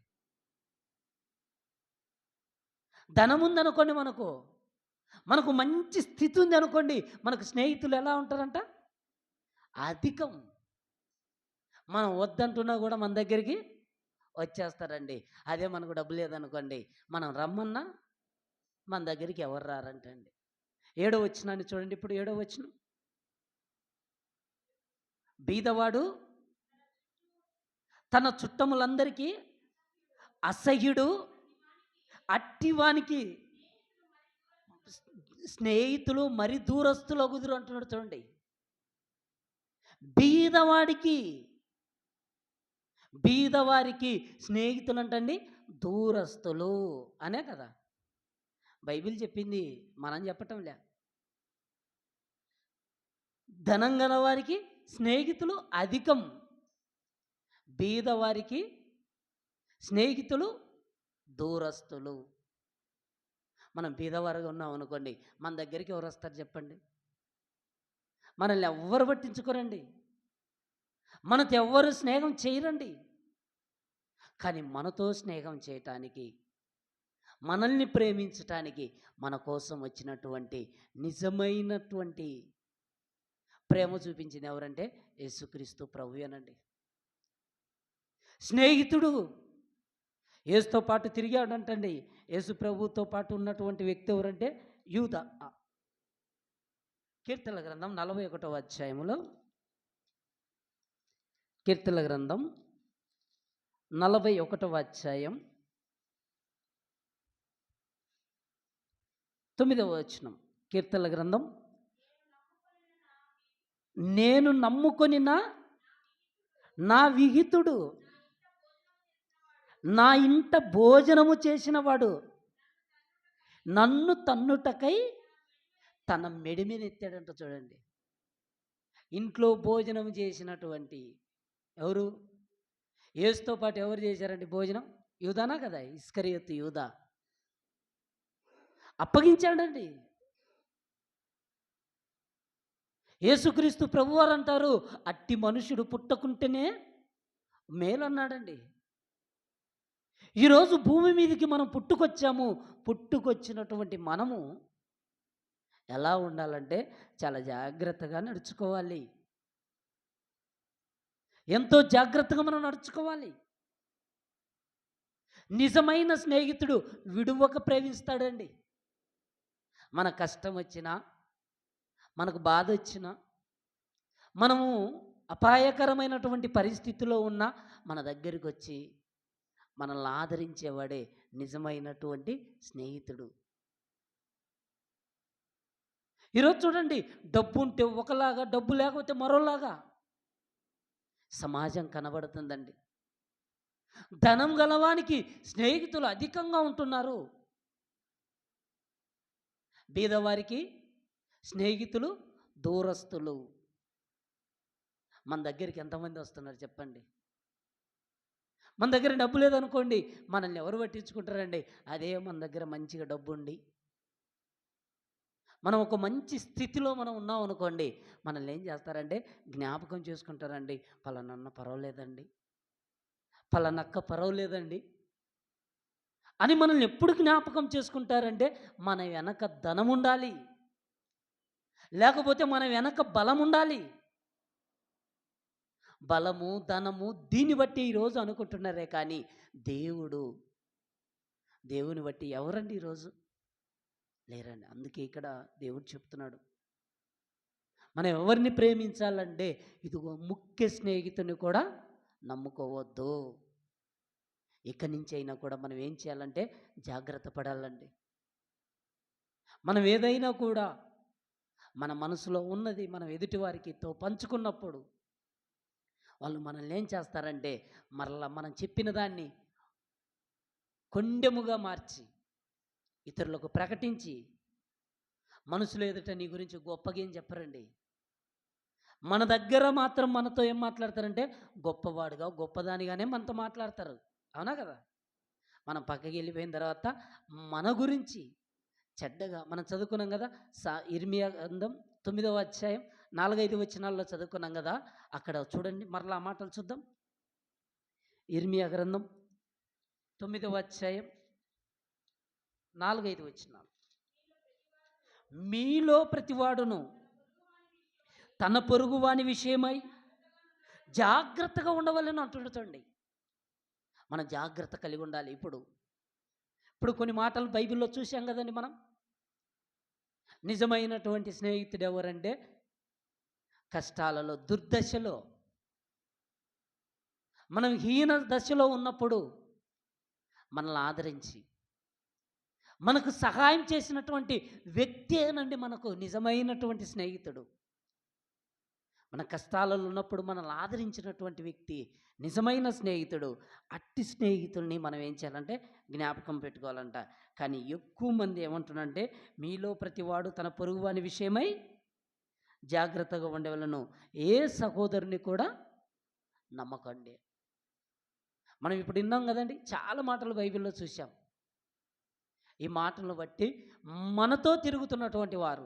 ధనం ఉందనుకోండి, మనకు మంచి స్థితి ఉంది అనుకోండి, మనకు స్నేహితులు ఎలా ఉంటారంట? అధికం. మనం వద్దంటున్నా కూడా మన దగ్గరికి వచ్చేస్తారండి. అదే మనకు డబ్బు లేదనుకోండి, మనం రమ్మన్నా మన దగ్గరికి ఎవరు రారంటండి. 7వ వచనాన్ని చూడండి. ఇప్పుడు 7వ వచనం. బీదవాడు తన చుట్టములందరికీ అసహ్యుడు అట్టివానికి స్నేహితులు మరి దూరస్తులు కుదురు అంటున్నాడు చూడండి. బీదవాడికి బీదవారికి స్నేహితులు అంటండి దూరస్తులు అనే కదా బైబిల్ చెప్పింది, మనం చెప్పటంలే. ధనం గల వారికి స్నేహితులు అధికం, బీదవారికి స్నేహితులు దూరస్తులు. మనం బీదవారుగా ఉన్నాం అనుకోండి, మన దగ్గరికి ఎవరు వస్తారు చెప్పండి? మనల్ని ఎవ్వరు పట్టించుకోరండి, మనతో ఎవ్వరు స్నేహం చేయరండి. కానీ మనతో స్నేహం చేయటానికి, మనల్ని ప్రేమించటానికి మన కోసం వచ్చినటువంటి నిజమైనటువంటి ప్రేమ చూపించింది ఎవరంటే యేసుక్రీస్తు ప్రభువేనండి. స్నేహితుడు యేసుతో పాటు తిరిగాడంటండి. యేసు ప్రభుతో పాటు ఉన్నటువంటి వ్యక్తి ఎవరంటే యూదా. కీర్తనల గ్రంథం 41వ అధ్యాయములో, కీర్తనల గ్రంథం 41వ అధ్యాయం 9వ వచనం. కీర్తనల గ్రంథం, నేను నమ్ముకొని నా విహితుడు నా ఇంట భోజనము చేసినవాడు నన్ను తన్నుటకై తన మెడిమినెత్తాడంట చూడండి. ఇంట్లో భోజనం చేసినటువంటి ఎవరు? యేసుతో పాటు ఎవరు చేశారండి భోజనం? యూదానా కదా, ఇస్కరియోతు యూదా అప్పగించాడండి. యేసుక్రీస్తు ప్రభువారు అంటారు, అట్టి మనుషుడు పుట్టకుంటేనే మేలన్నాడండి. ఈరోజు భూమి మీదకి మనం పుట్టుకొచ్చాము. పుట్టుకొచ్చినటువంటి మనము ఎలా ఉండాలంటే చాలా జాగ్రత్తగా నడుచుకోవాలి. ఎంతో జాగ్రత్తగా మనం నడుచుకోవాలి. నిజమైన స్నేహితుడు విడువక ప్రేమిస్తాడండి. మన కష్టం వచ్చినా, మనకు బాధ వచ్చినా, మనము అపాయకరమైనటువంటి పరిస్థితిలో ఉన్నా మన దగ్గరికి వచ్చి మనల్ని ఆదరించేవాడే నిజమైనటువంటి స్నేహితుడు. ఈరోజు చూడండి, డబ్బు ఉంటే ఒకలాగా, డబ్బు లేకపోతే మరోలాగా సమాజం కనబడుతుందండి. ధనం గలవానికి స్నేహితులు అధికంగా ఉంటున్నారు, బీదవారికి స్నేహితులు దూరస్తులు. మన దగ్గరికి ఎంతమంది వస్తున్నారు చెప్పండి? మన దగ్గర డబ్బు లేదనుకోండి, మనల్ని ఎవరు పట్టించుకుంటారండి? అదే మన దగ్గర మంచిగా డబ్బు ఉండి, మనం ఒక మంచి స్థితిలో మనం ఉన్నాం అనుకోండి, మనల్ని ఏం చేస్తారంటే జ్ఞాపకం చేసుకుంటారండి. పలానన్న పర్వాలేదండి, పలానక్క పర్వాలేదండి అని మనల్ని ఎప్పుడు జ్ఞాపకం చేసుకుంటారంటే మన వెనక ధనం ఉండాలి, లేకపోతే మన వెనక బలం ఉండాలి. బలము, ధనము దీన్ని బట్టి ఈరోజు అనుకుంటున్నారే కానీ దేవుని బట్టి ఎవరండి ఈరోజు లేరండి. అందుకే ఇక్కడ దేవుడు చెప్తున్నాడు, మనం ఎవరిని ప్రేమించాలంటే ఇదిగో ముఖ్య స్నేహితుని కూడా నమ్ముకోవద్దు. ఇక్కడి నుంచి అయినా కూడా మనం ఏం చేయాలంటే జాగ్రత్త పడాలండి. మనం ఏదైనా కూడా మన మనసులో ఉన్నది మనం ఎదుటి వారితో పంచుకున్నప్పుడు వాళ్ళు మనల్ని ఏం చేస్తారంటే మరలా మనం చెప్పిన దాన్ని కొండెముగా మార్చి ఇతరులకు ప్రకటించి మనసులో ఎదుట నీ గురించి గొప్పగా ఏం చెప్పరండి. మన దగ్గర మాత్రం మనతో ఏం మాట్లాడతారంటే గొప్పవాడుగా, గొప్పదానిగానే మనతో మాట్లాడతారు. అవునా కదా? మనం పక్కకి వెళ్ళిపోయిన తర్వాత మన గురించి చెడ్డగా మనం చదువుకున్నాం కదా, ఇర్మియా గ్రంథం 9వ అధ్యాయం 4-5 వచనాల్లో చదువుకున్నాం కదా. అక్కడ చూడండి, మరలా ఆ మాటలు చూద్దాం. ఇర్మియా గ్రంథం 9వ అధ్యాయం 4-5 వచనాలు. మీలో ప్రతివాడును తన పొరుగు వాని విషయమై జాగ్రత్తగా ఉండవాలని అంటుండటండి. మనం జాగ్రత్త కలిగి ఉండాలి. ఇప్పుడు కొన్ని మాటలు బైబిల్లో చూసాం కదండి. మనం నిజమైనటువంటి స్నేహితుడు ఎవరంటే కష్టాలలో, దుర్దశలో, మనం హీన దశలో ఉన్నప్పుడు మనల్ని ఆదరించి, మనకు సహాయం చేసినటువంటి వ్యక్తేనండి మనకు నిజమైనటువంటి స్నేహితుడు. మన కష్టాలలో ఉన్నప్పుడు మనల్ని ఆదరించినటువంటి వ్యక్తి నిజమైన స్నేహితుడు. అట్టి స్నేహితుల్ని మనం ఏం చేయాలంటే జ్ఞాపకం పెట్టుకోవాలంట. కానీ ఎక్కువ మంది ఏమంటున్నారంటే, మీలో ప్రతివాడు తన పొరుగువాని విషయమై జాగ్రత్తగా ఉండవలెను. ఏ సహోదరుని కూడా నమ్మకండి. మనం ఇప్పుడు విన్నాం కదండి, చాలా మాటలు బైబిల్లో చూసాం. ఈ మాటలను బట్టి మనతో తిరుగుతున్నటువంటి వారు,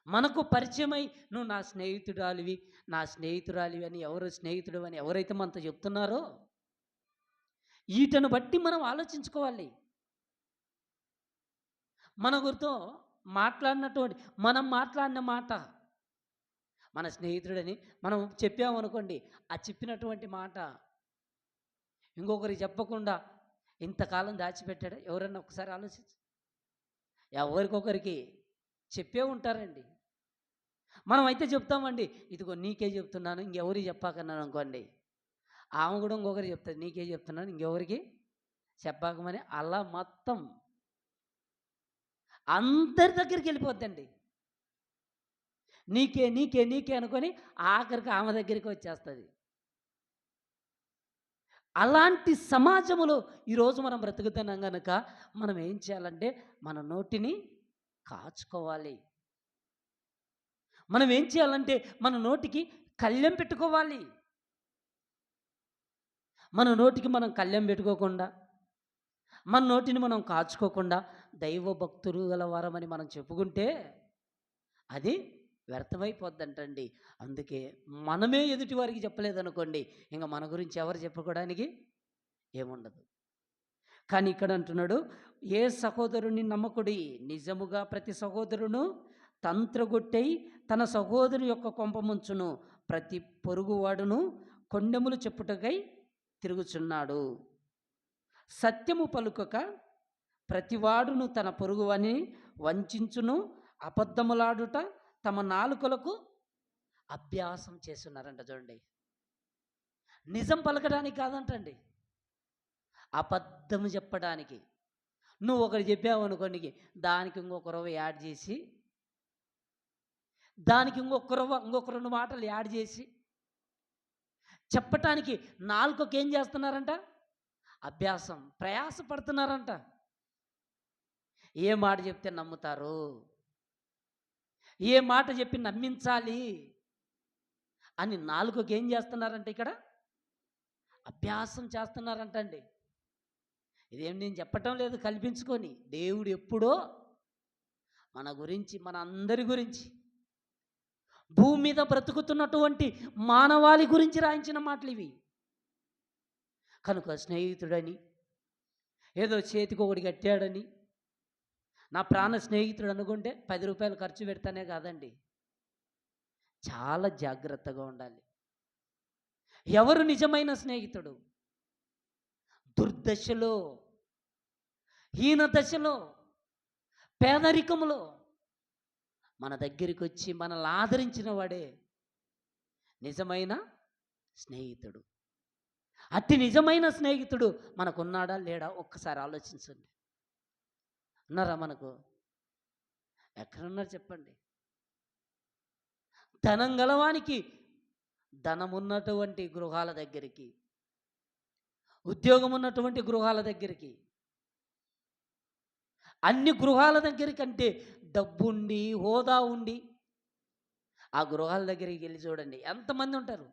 మనకు పరిచయమై నువ్వు నా స్నేహితురాలివి, నా స్నేహితురాలివి అని ఎవరు స్నేహితుడు అని ఎవరైతే మనతో చెప్తున్నారో, వీటిని బట్టి మనం ఆలోచించుకోవాలి. మన గురితో మాట్లాడినటువంటి, మనం మాట్లాడిన మాట మన స్నేహితుడని మనం చెప్పామనుకోండి, ఆ చెప్పినటువంటి మాట ఇంకొకరికి చెప్పకుండా ఇంతకాలం దాచిపెట్టాడు. ఎవరన్నా ఒకసారి ఆలోచించు. ఎవరికొకరికి చెప్పే ఉంటారండి. మనం అయితే చెప్తామండి, ఇదిగో నీకే చెప్తున్నాను, ఇంకెవరికి చెప్పాకన్నాను అనుకోండి, ఆమె కూడా ఇంకొకరికి చెప్తాడు, నీకే చెప్తున్నాను ఇంకెవరికి చెప్పాకమని. అలా మొత్తం అందరి దగ్గరికి వెళ్ళిపోద్దండి. నీకే నీకే నీకే అనుకొని ఆఖరికి ఆమె దగ్గరికి వచ్చేస్తుంది. అలాంటి సమాజంలో ఈరోజు మనం బ్రతుకుతున్నాం కనుక మనం ఏం చేయాలంటే మన నోటిని కాచుకోవాలి. మనం ఏం చేయాలంటే మన నోటికి కళ్ళెం పెట్టుకోవాలి. మన నోటికి మనం కళ్ళెం పెట్టుకోకుండా, మన నోటిని మనం కాచుకోకుండా దైవ భక్తులు గల వారమని మనం చెప్పుకుంటే అది వ్యర్థమైపోద్దంటండి. అందుకే మనమే ఎదుటి వారికి చెప్పలేదనుకోండి, ఇంకా మన గురించి ఎవరు చెప్పుకోవడానికి ఏముండదు. కానీ ఇక్కడ అంటున్నాడు, ఏ సహోదరుని నమ్మకుడి, నిజముగా ప్రతి సహోదరును తంత్రగొట్టై తన సహోదరు యొక్క కొంపముంచును, ప్రతి పొరుగువాడును కొండెములు చెప్పుటకై తిరుగుచున్నాడు. సత్యము పలుకక ప్రతివాడును తన పొరుగువని వంచును, అబద్ధములాడుట తమ నాలుకలకు అభ్యాసం చేస్తున్నారంట. చూడండి, నిజం పలకడానికి కాదంటండి, అబద్ధము చెప్పడానికి. నువ్వు ఒకటి చెప్పావు అనుకోండి, దానికి ఇంకొక రవ్వ యాడ్ చేసి, దానికి ఇంకొక రెండు మాటలు యాడ్ చేసి చెప్పటానికి నాలుకకి ఏం చేస్తున్నారంట? అభ్యాసం, ప్రయాస పడుతున్నారంట. ఏ మాట చెప్తే నమ్ముతారు, ఏ మాట చెప్పి నమ్మించాలి అని నాలుకకి ఏం చేస్తున్నారంటే ఇక్కడ అభ్యాసం చేస్తున్నారంటండి. ఇదేం నేను చెప్పటం లేదు కల్పించుకొని, దేవుడు ఎప్పుడో మన గురించి, మన అందరి గురించి, భూమి మీద బ్రతుకుతున్నటువంటి మానవాళి గురించి రాయించిన మాటలు ఇవి. కనుక స్నేహితుడని, ఏదో చేతికి ఒకటి కట్టాడని, నా ప్రాణ స్నేహితుడు అనుకుంటే 10 రూపాయలు ఖర్చు పెడతానే కాదండి, చాలా జాగ్రత్తగా ఉండాలి. ఎవరు నిజమైన స్నేహితుడు? దుర్దశలో, హీన దశలో, పేదరికములో మన దగ్గరికి వచ్చి మనల్ని ఆదరించిన వాడే నిజమైన స్నేహితుడు. అతి నిజమైన స్నేహితుడు మనకున్నాడా లేడా ఒక్కసారి ఆలోచించండి. ఉన్నారా మనకు? ఎక్కడున్నారు చెప్పండి. ధనం గలవానికి ధనం ఉన్నటువంటి గృహాల దగ్గరికి, ఉద్యోగం ఉన్నటువంటి గృహాల దగ్గరికి, అన్ని గృహాల దగ్గరికి, అంటే డబ్బుండి హోదా ఉండి ఆ గృహాల దగ్గరికి వెళ్ళి చూడండి ఎంతమంది ఉంటారు.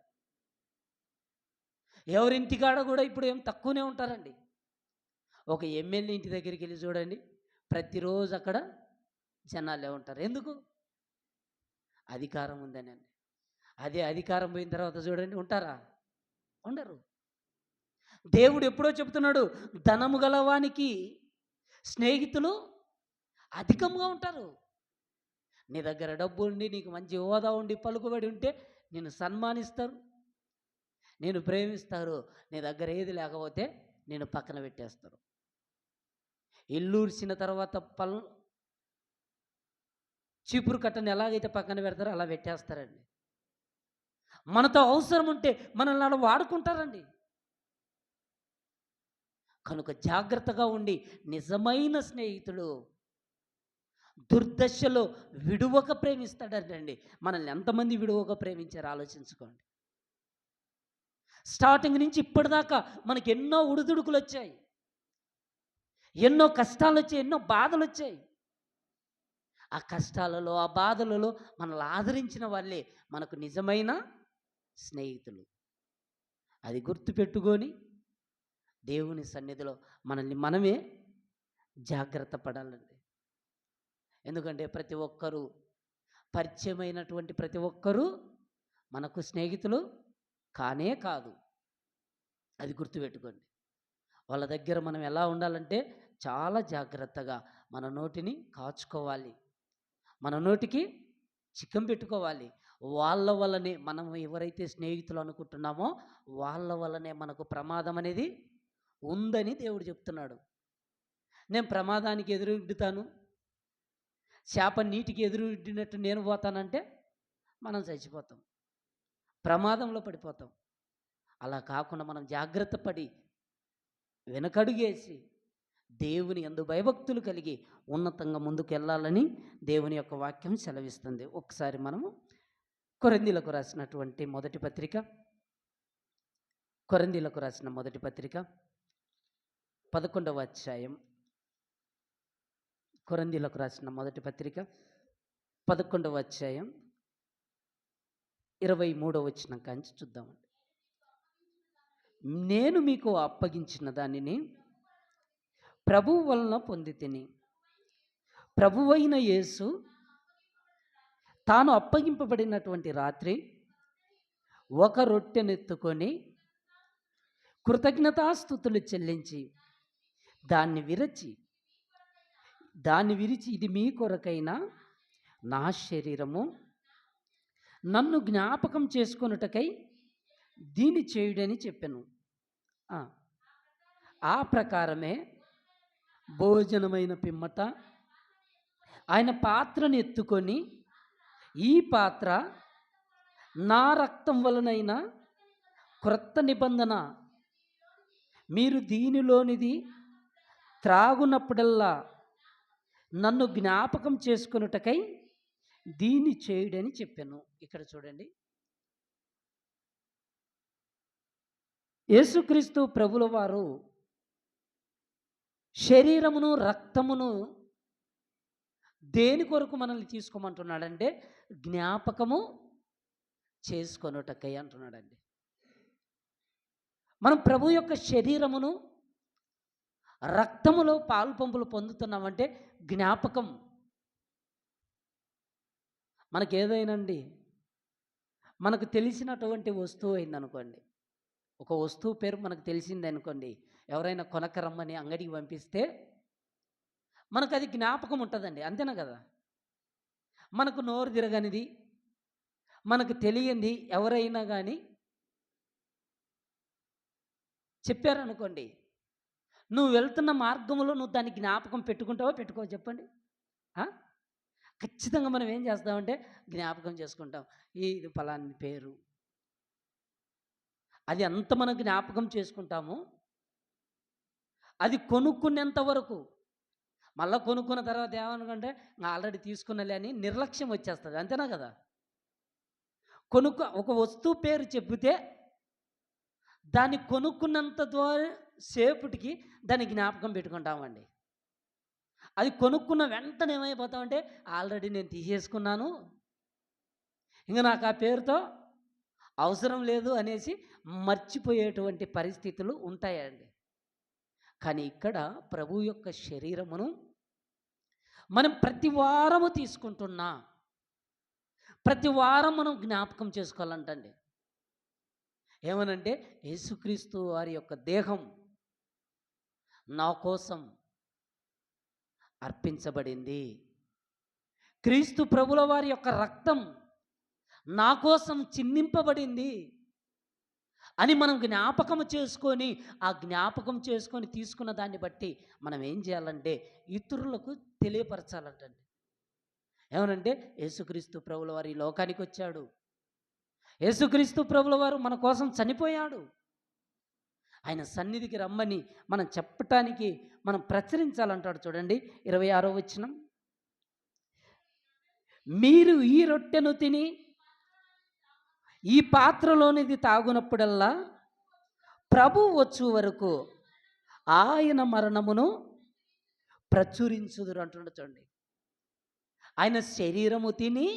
ఎవరింటికాడ కూడా ఇప్పుడు ఏం తక్కువనే ఉంటారండి. ఒక ఎమ్మెల్యే ఇంటి దగ్గరికి వెళ్ళి చూడండి, ప్రతిరోజు అక్కడ జనాలే ఉంటారు. ఎందుకు? అధికారం ఉందని. అదే అధికారం పోయిన తర్వాత చూడండి ఉంటారా? ఉండరు. దేవుడు ఎప్పుడో చెప్తున్నాడు, ధనము గలవానికి స్నేహితులు అధికంగా ఉంటారు. నీ దగ్గర డబ్బు ఉండి, నీకు మంచి హోదా ఉండి, పలుకుబడి ఉంటే నిన్ను సన్మానిస్తారు, నేను ప్రేమిస్తారు. నీ దగ్గర ఏది లేకపోతే నేను పక్కన పెట్టేస్తారు. ఇల్లూర్చిన తర్వాత చీపురు కట్టని ఎలాగైతే పక్కన పెడతారో అలా పెట్టేస్తారండి. మనతో అవసరం ఉంటే మనల్ని అలా వాడుకుంటారండి. కనుక జాగ్రత్తగా ఉండి నిజమైన స్నేహితుడు దుర్దశలో విడువక ప్రేమిస్తాడంటండి. మనల్ని ఎంతమంది విడువక ప్రేమించారో ఆలోచించుకోండి. స్టార్టింగ్ నుంచి ఇప్పటిదాకా మనకి ఎన్నో ఒడిదుడుకులొచ్చాయి. ఎన్నో కష్టాలొచ్చాయి. ఎన్నో బాధలొచ్చాయి. ఆ కష్టాలలో, ఆ బాధలలో మనల్ని ఆదరించిన వాళ్ళే మనకు నిజమైన స్నేహితులు. అది గుర్తుపెట్టుకొని దేవుని సన్నిధిలో మనల్ని మనమే జాగ్రత్త పడాలండి. ఎందుకంటే ప్రతి ఒక్కరూ పరిచయమైనటువంటి ప్రతి ఒక్కరూ మనకు స్నేహితులు కానే కాదు. అది గుర్తుపెట్టుకోండి. వాళ్ళ దగ్గర మనం ఎలా ఉండాలంటే చాలా జాగ్రత్తగా మన నోటిని కాచుకోవాలి. మన నోటికి చిక్కం పెట్టుకోవాలి. వాళ్ళ వల్లనే మనం ఎవరైతే స్నేహితులు అనుకుంటున్నామో వాళ్ళ వల్లనే మనకు ప్రమాదం అనేది ఉందని దేవుడు చెప్తున్నాడు. నేను ప్రమాదానికి ఎదురొడ్డుతాను, చేప నీటికి ఎదురొడ్డినట్టు నేను పోతానంటే మనం చచ్చిపోతాం, ప్రమాదంలో పడిపోతాం. అలా కాకుండా మనం జాగ్రత్త పడి వెనకడుగేసి దేవుని యందు భయభక్తులు కలిగి ఉన్నతంగా ముందుకు వెళ్ళాలని దేవుని యొక్క వాక్యం సెలవిస్తుంది. ఒకసారి మనము కొరింథీయులకు రాసినటువంటి మొదటి పత్రిక, కొరింథీయులకు రాసిన మొదటి పత్రిక 11వ అధ్యాయం, కొరింథీయులకు రాసిన మొదటి పత్రిక 11వ అధ్యాయం 23వ వచనం కాంచి చూద్దామండి. నేను మీకు అప్పగించిన దానిని ప్రభువు వలన పొందితిని. ప్రభువైన యేసు తాను అప్పగింపబడినటువంటి రాత్రి ఒక రొట్టెనెత్తుకొని కృతజ్ఞతాస్తుతులు చెల్లించి దాన్ని విరిచి ఇది మీ కొరకైన నా శరీరము, నన్ను జ్ఞాపకం చేసుకొనుటకై దీన్ని చేయుడని చెప్పెను. ఆ ప్రకారమే భోజనమైన పిమ్మట ఆయన పాత్రను ఎత్తుకొని, ఈ పాత్ర నా రక్తం వలనైన క్రొత్త నిబంధన, మీరు దీనిలోనిది త్రాగునప్పుడల్లా నన్ను జ్ఞాపకం చేసుకొనుటకై దీన్ని చేయుడని చెప్పాను. ఇక్కడ చూడండి, యేసుక్రీస్తు ప్రభుల వారు శరీరమును రక్తమును దేని కొరకు మనల్ని తీసుకోమంటున్నాడంటే జ్ఞాపకము చేసుకొనుటకై అంటున్నాడండి. మనం ప్రభు యొక్క శరీరమును రక్తములో పాలు పంపులు పొందుతున్నామంటే జ్ఞాపకం. మనకేదైనండి మనకు తెలిసినటువంటి వస్తువు అయిందనుకోండి, ఒక వస్తువు పేరు మనకు తెలిసింది అనుకోండి, ఎవరైనా కొనకరమ్మని అంగడికి పంపిస్తే మనకు అది జ్ఞాపకం ఉంటుందండి. అంతేనా కదా? మనకు నోరు తిరగనిది, మనకు తెలియంది ఎవరైనా కానీ చెప్పారనుకోండి, నువ్వు వెళ్తున్న మార్గంలో నువ్వు దాన్ని జ్ఞాపకం పెట్టుకుంటావో పెట్టుకోవో చెప్పండి. ఖచ్చితంగా మనం ఏం చేస్తామంటే జ్ఞాపకం చేసుకుంటాం. ఇది ఫలాని పేరు, అది అంత మనం జ్ఞాపకం చేసుకుంటాము. అది కొనుక్కునేంత వరకు, మళ్ళీ కొనుక్కున్న తర్వాత ఏమనుకుంటే ఆల్రెడీ తీసుకున్నలే అని నిర్లక్ష్యం వచ్చేస్తుంది. అంతేనా కదా? ఒక వస్తువు పేరు చెబితే దాన్ని కొనుక్కున్నంత సేపటికి దాన్ని జ్ఞాపకం పెట్టుకుంటామండి. అది కొనుక్కున్న వెంటనే ఏమైపోతామంటే ఆల్రెడీ నేను తీసేసుకున్నాను, ఇంకా నాకు ఆ పేరుతో అవసరం లేదు అనేసి మర్చిపోయేటువంటి పరిస్థితులు ఉంటాయండి. కానీ ఇక్కడ ప్రభు యొక్క శరీరమును మనం ప్రతి వారము తీసుకుంటున్నా, ప్రతి వారం మనం జ్ఞాపకం చేసుకోవాలంటండి. ఏమనంటే యేసుక్రీస్తు వారి యొక్క దేహం నా కోసం అర్పించబడింది, క్రీస్తు ప్రభుల వారి యొక్క రక్తం నా కోసం చిందింపబడింది అని మనం జ్ఞాపకం చేసుకొని, ఆ జ్ఞాపకం చేసుకొని తీసుకున్న దాన్ని బట్టి మనం ఏం చేయాలంటే ఇతరులకు తెలియపరచాలంటండి. ఏమనంటే యేసుక్రీస్తు ప్రభుల వారు ఈ లోకానికి వచ్చాడు, యేసుక్రీస్తు ప్రభుల వారు మన కోసం చనిపోయాడు, ఆయన సన్నిధికి రమ్మని మనం చెప్పటానికి మనం ప్రచురించాలంటాడు. చూడండి 26వ వచనం. మీరు ఈ రొట్టెను తిని ఈ పాత్రలోనిది తాగునప్పుడల్లా ప్రభు వచ్చు వరకు ఆయన మరణమును ప్రచురించుదురు అంటుండ. చూడండి, ఆయన శరీరము తిని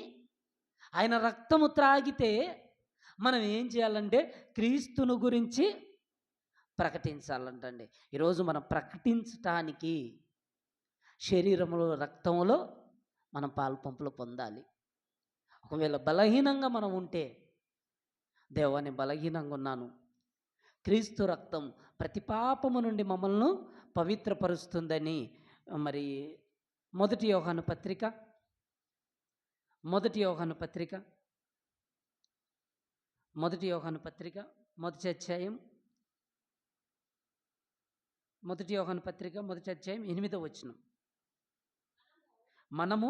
ఆయన రక్తము త్రాగితే మనం ఏం చేయాలంటే క్రీస్తును గురించి ప్రకటించాలంటండి. ఈరోజు మనం ప్రకటించటానికి శరీరములో రక్తంలో మనం పాలు పంపులు పొందాలి. ఒకవేళ బలహీనంగా మనం ఉంటే, దేవాన్ని బలహీనంగా ఉన్నాను, క్రీస్తు రక్తం ప్రతి పాపము నుండి మమ్మల్ని పవిత్రపరుస్తుందని మరి మొదటి యోహాను పత్రిక మొదటి యోహాను పత్రిక మొదటి అధ్యాయం మొదటి యోహాను పత్రిక మొదటి అధ్యాయం 8వ వచనం. మనము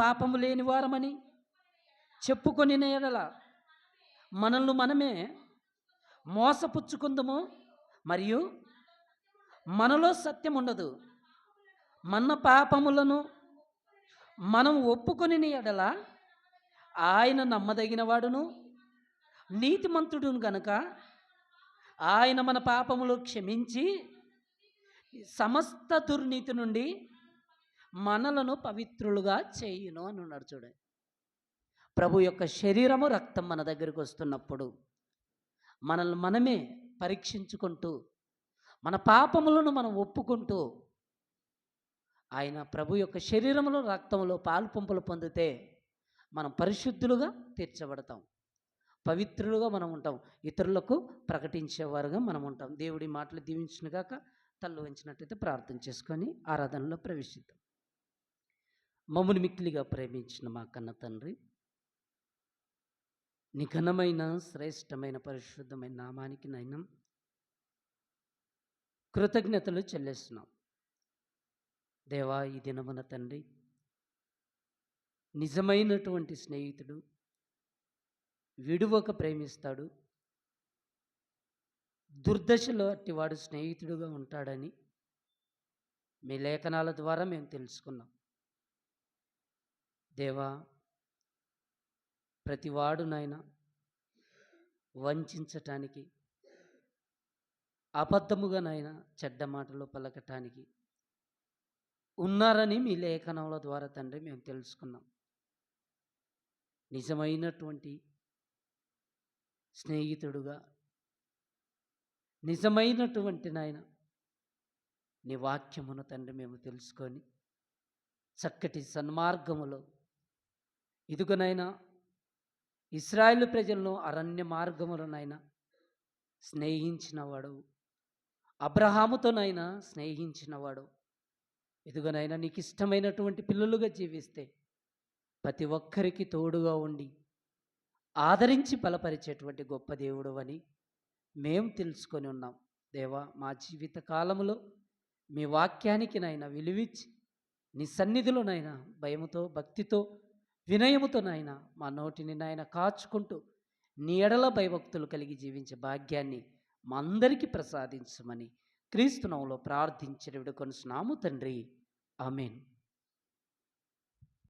పాపము లేని వారమని చెప్పుకొని ఎడల మనల్ని మనమే మోసపుచ్చుకుందుము, మరియు మనలో సత్యం ఉండదు. మన పాపములను మనం ఒప్పుకొని ఎడల ఆయన నమ్మదగిన వాడును నీతిమంతుడును గనుక ఆయన మన పాపములు క్షమించి సమస్త దుర్నీతి నుండి మనలను పవిత్రులుగా చేయును అని ఉన్నాడు. చూడండి, ప్రభు యొక్క శరీరము రక్తం మన దగ్గరికి వస్తున్నప్పుడు మనల్ని మనమే పరీక్షించుకుంటూ మన పాపములను మనం ఒప్పుకుంటూ ఆయన ప్రభు యొక్క శరీరములో రక్తంలో పాలు పంపులు పొందితే మనం పరిశుద్ధులుగా తీర్చబడతాం, పవిత్రులుగా మనం ఉంటాం, ఇతరులకు ప్రకటించేవారుగా మనం ఉంటాం. దేవుడి మాటలు దీవించునుగాక. తల్లు వంచినట్లయితే ప్రార్థన చేసుకొని ఆరాధనలో ప్రవేశిద్దాం. మమ్మల్ని మిక్కిలిగా ప్రేమించిన మా కన్న తండ్రి, నీ ఘనమైన శ్రేష్టమైన పరిశుద్ధమైన నామానికి నైనా కృతజ్ఞతలు చెల్లిస్తున్నాం. దేవా, ఈ దినమున తండ్రి నిజమైనటువంటి స్నేహితుడు విడువక ప్రేమిస్తాడు, దుర్దశలో అట్టివాడు స్నేహితుడుగా ఉంటాడని మీ లేఖనాల ద్వారా మేము తెలుసుకున్నాం. దేవా, ప్రతివాడు నాయన వంచటానికి, అబద్ధముగా నాయన చెడ్డ మాటలు పలకటానికి ఉన్నారని మీ లేఖనాల ద్వారా తండ్రి మేము తెలుసుకున్నాం. నిజమైనటువంటి స్నేహితుడుగా, నిజమైనటువంటి నాయన నీ వాక్యమును తండ్రి మేము తెలుసుకొని చక్కటి సన్మార్గములో ఇదిగోనైనా ఇశ్రాయేలు ప్రజలను అరణ్య మార్గములనైనా స్నేహించినవాడు, అబ్రహాముతోనైనా స్నేహించినవాడు, ఇదిగోనైనా నీకు ఇష్టమైనటువంటి పిల్లలుగా జీవిస్తే ప్రతి ఒక్కరికి తోడుగా ఉండి ఆదరించి బలపరిచేటువంటి గొప్ప దేవుడు అని మేము తెలుసుకొని ఉన్నాం. దేవా, మా జీవిత కాలంలో మీ వాక్యానికి నాయన విలువిచ్చి నీ సన్నిధిలోనైనా భయముతో, భక్తితో, వినయముతోనైనా మా నోటిని నాయన కాచుకుంటూ నీ ఎడల భయభక్తులు కలిగి జీవించే భాగ్యాన్ని మా అందరికీ ప్రసాదించమని క్రీస్తు నామములో ప్రార్థించి వేడుకొనుచున్నాము తండ్రి. ఆమేన్.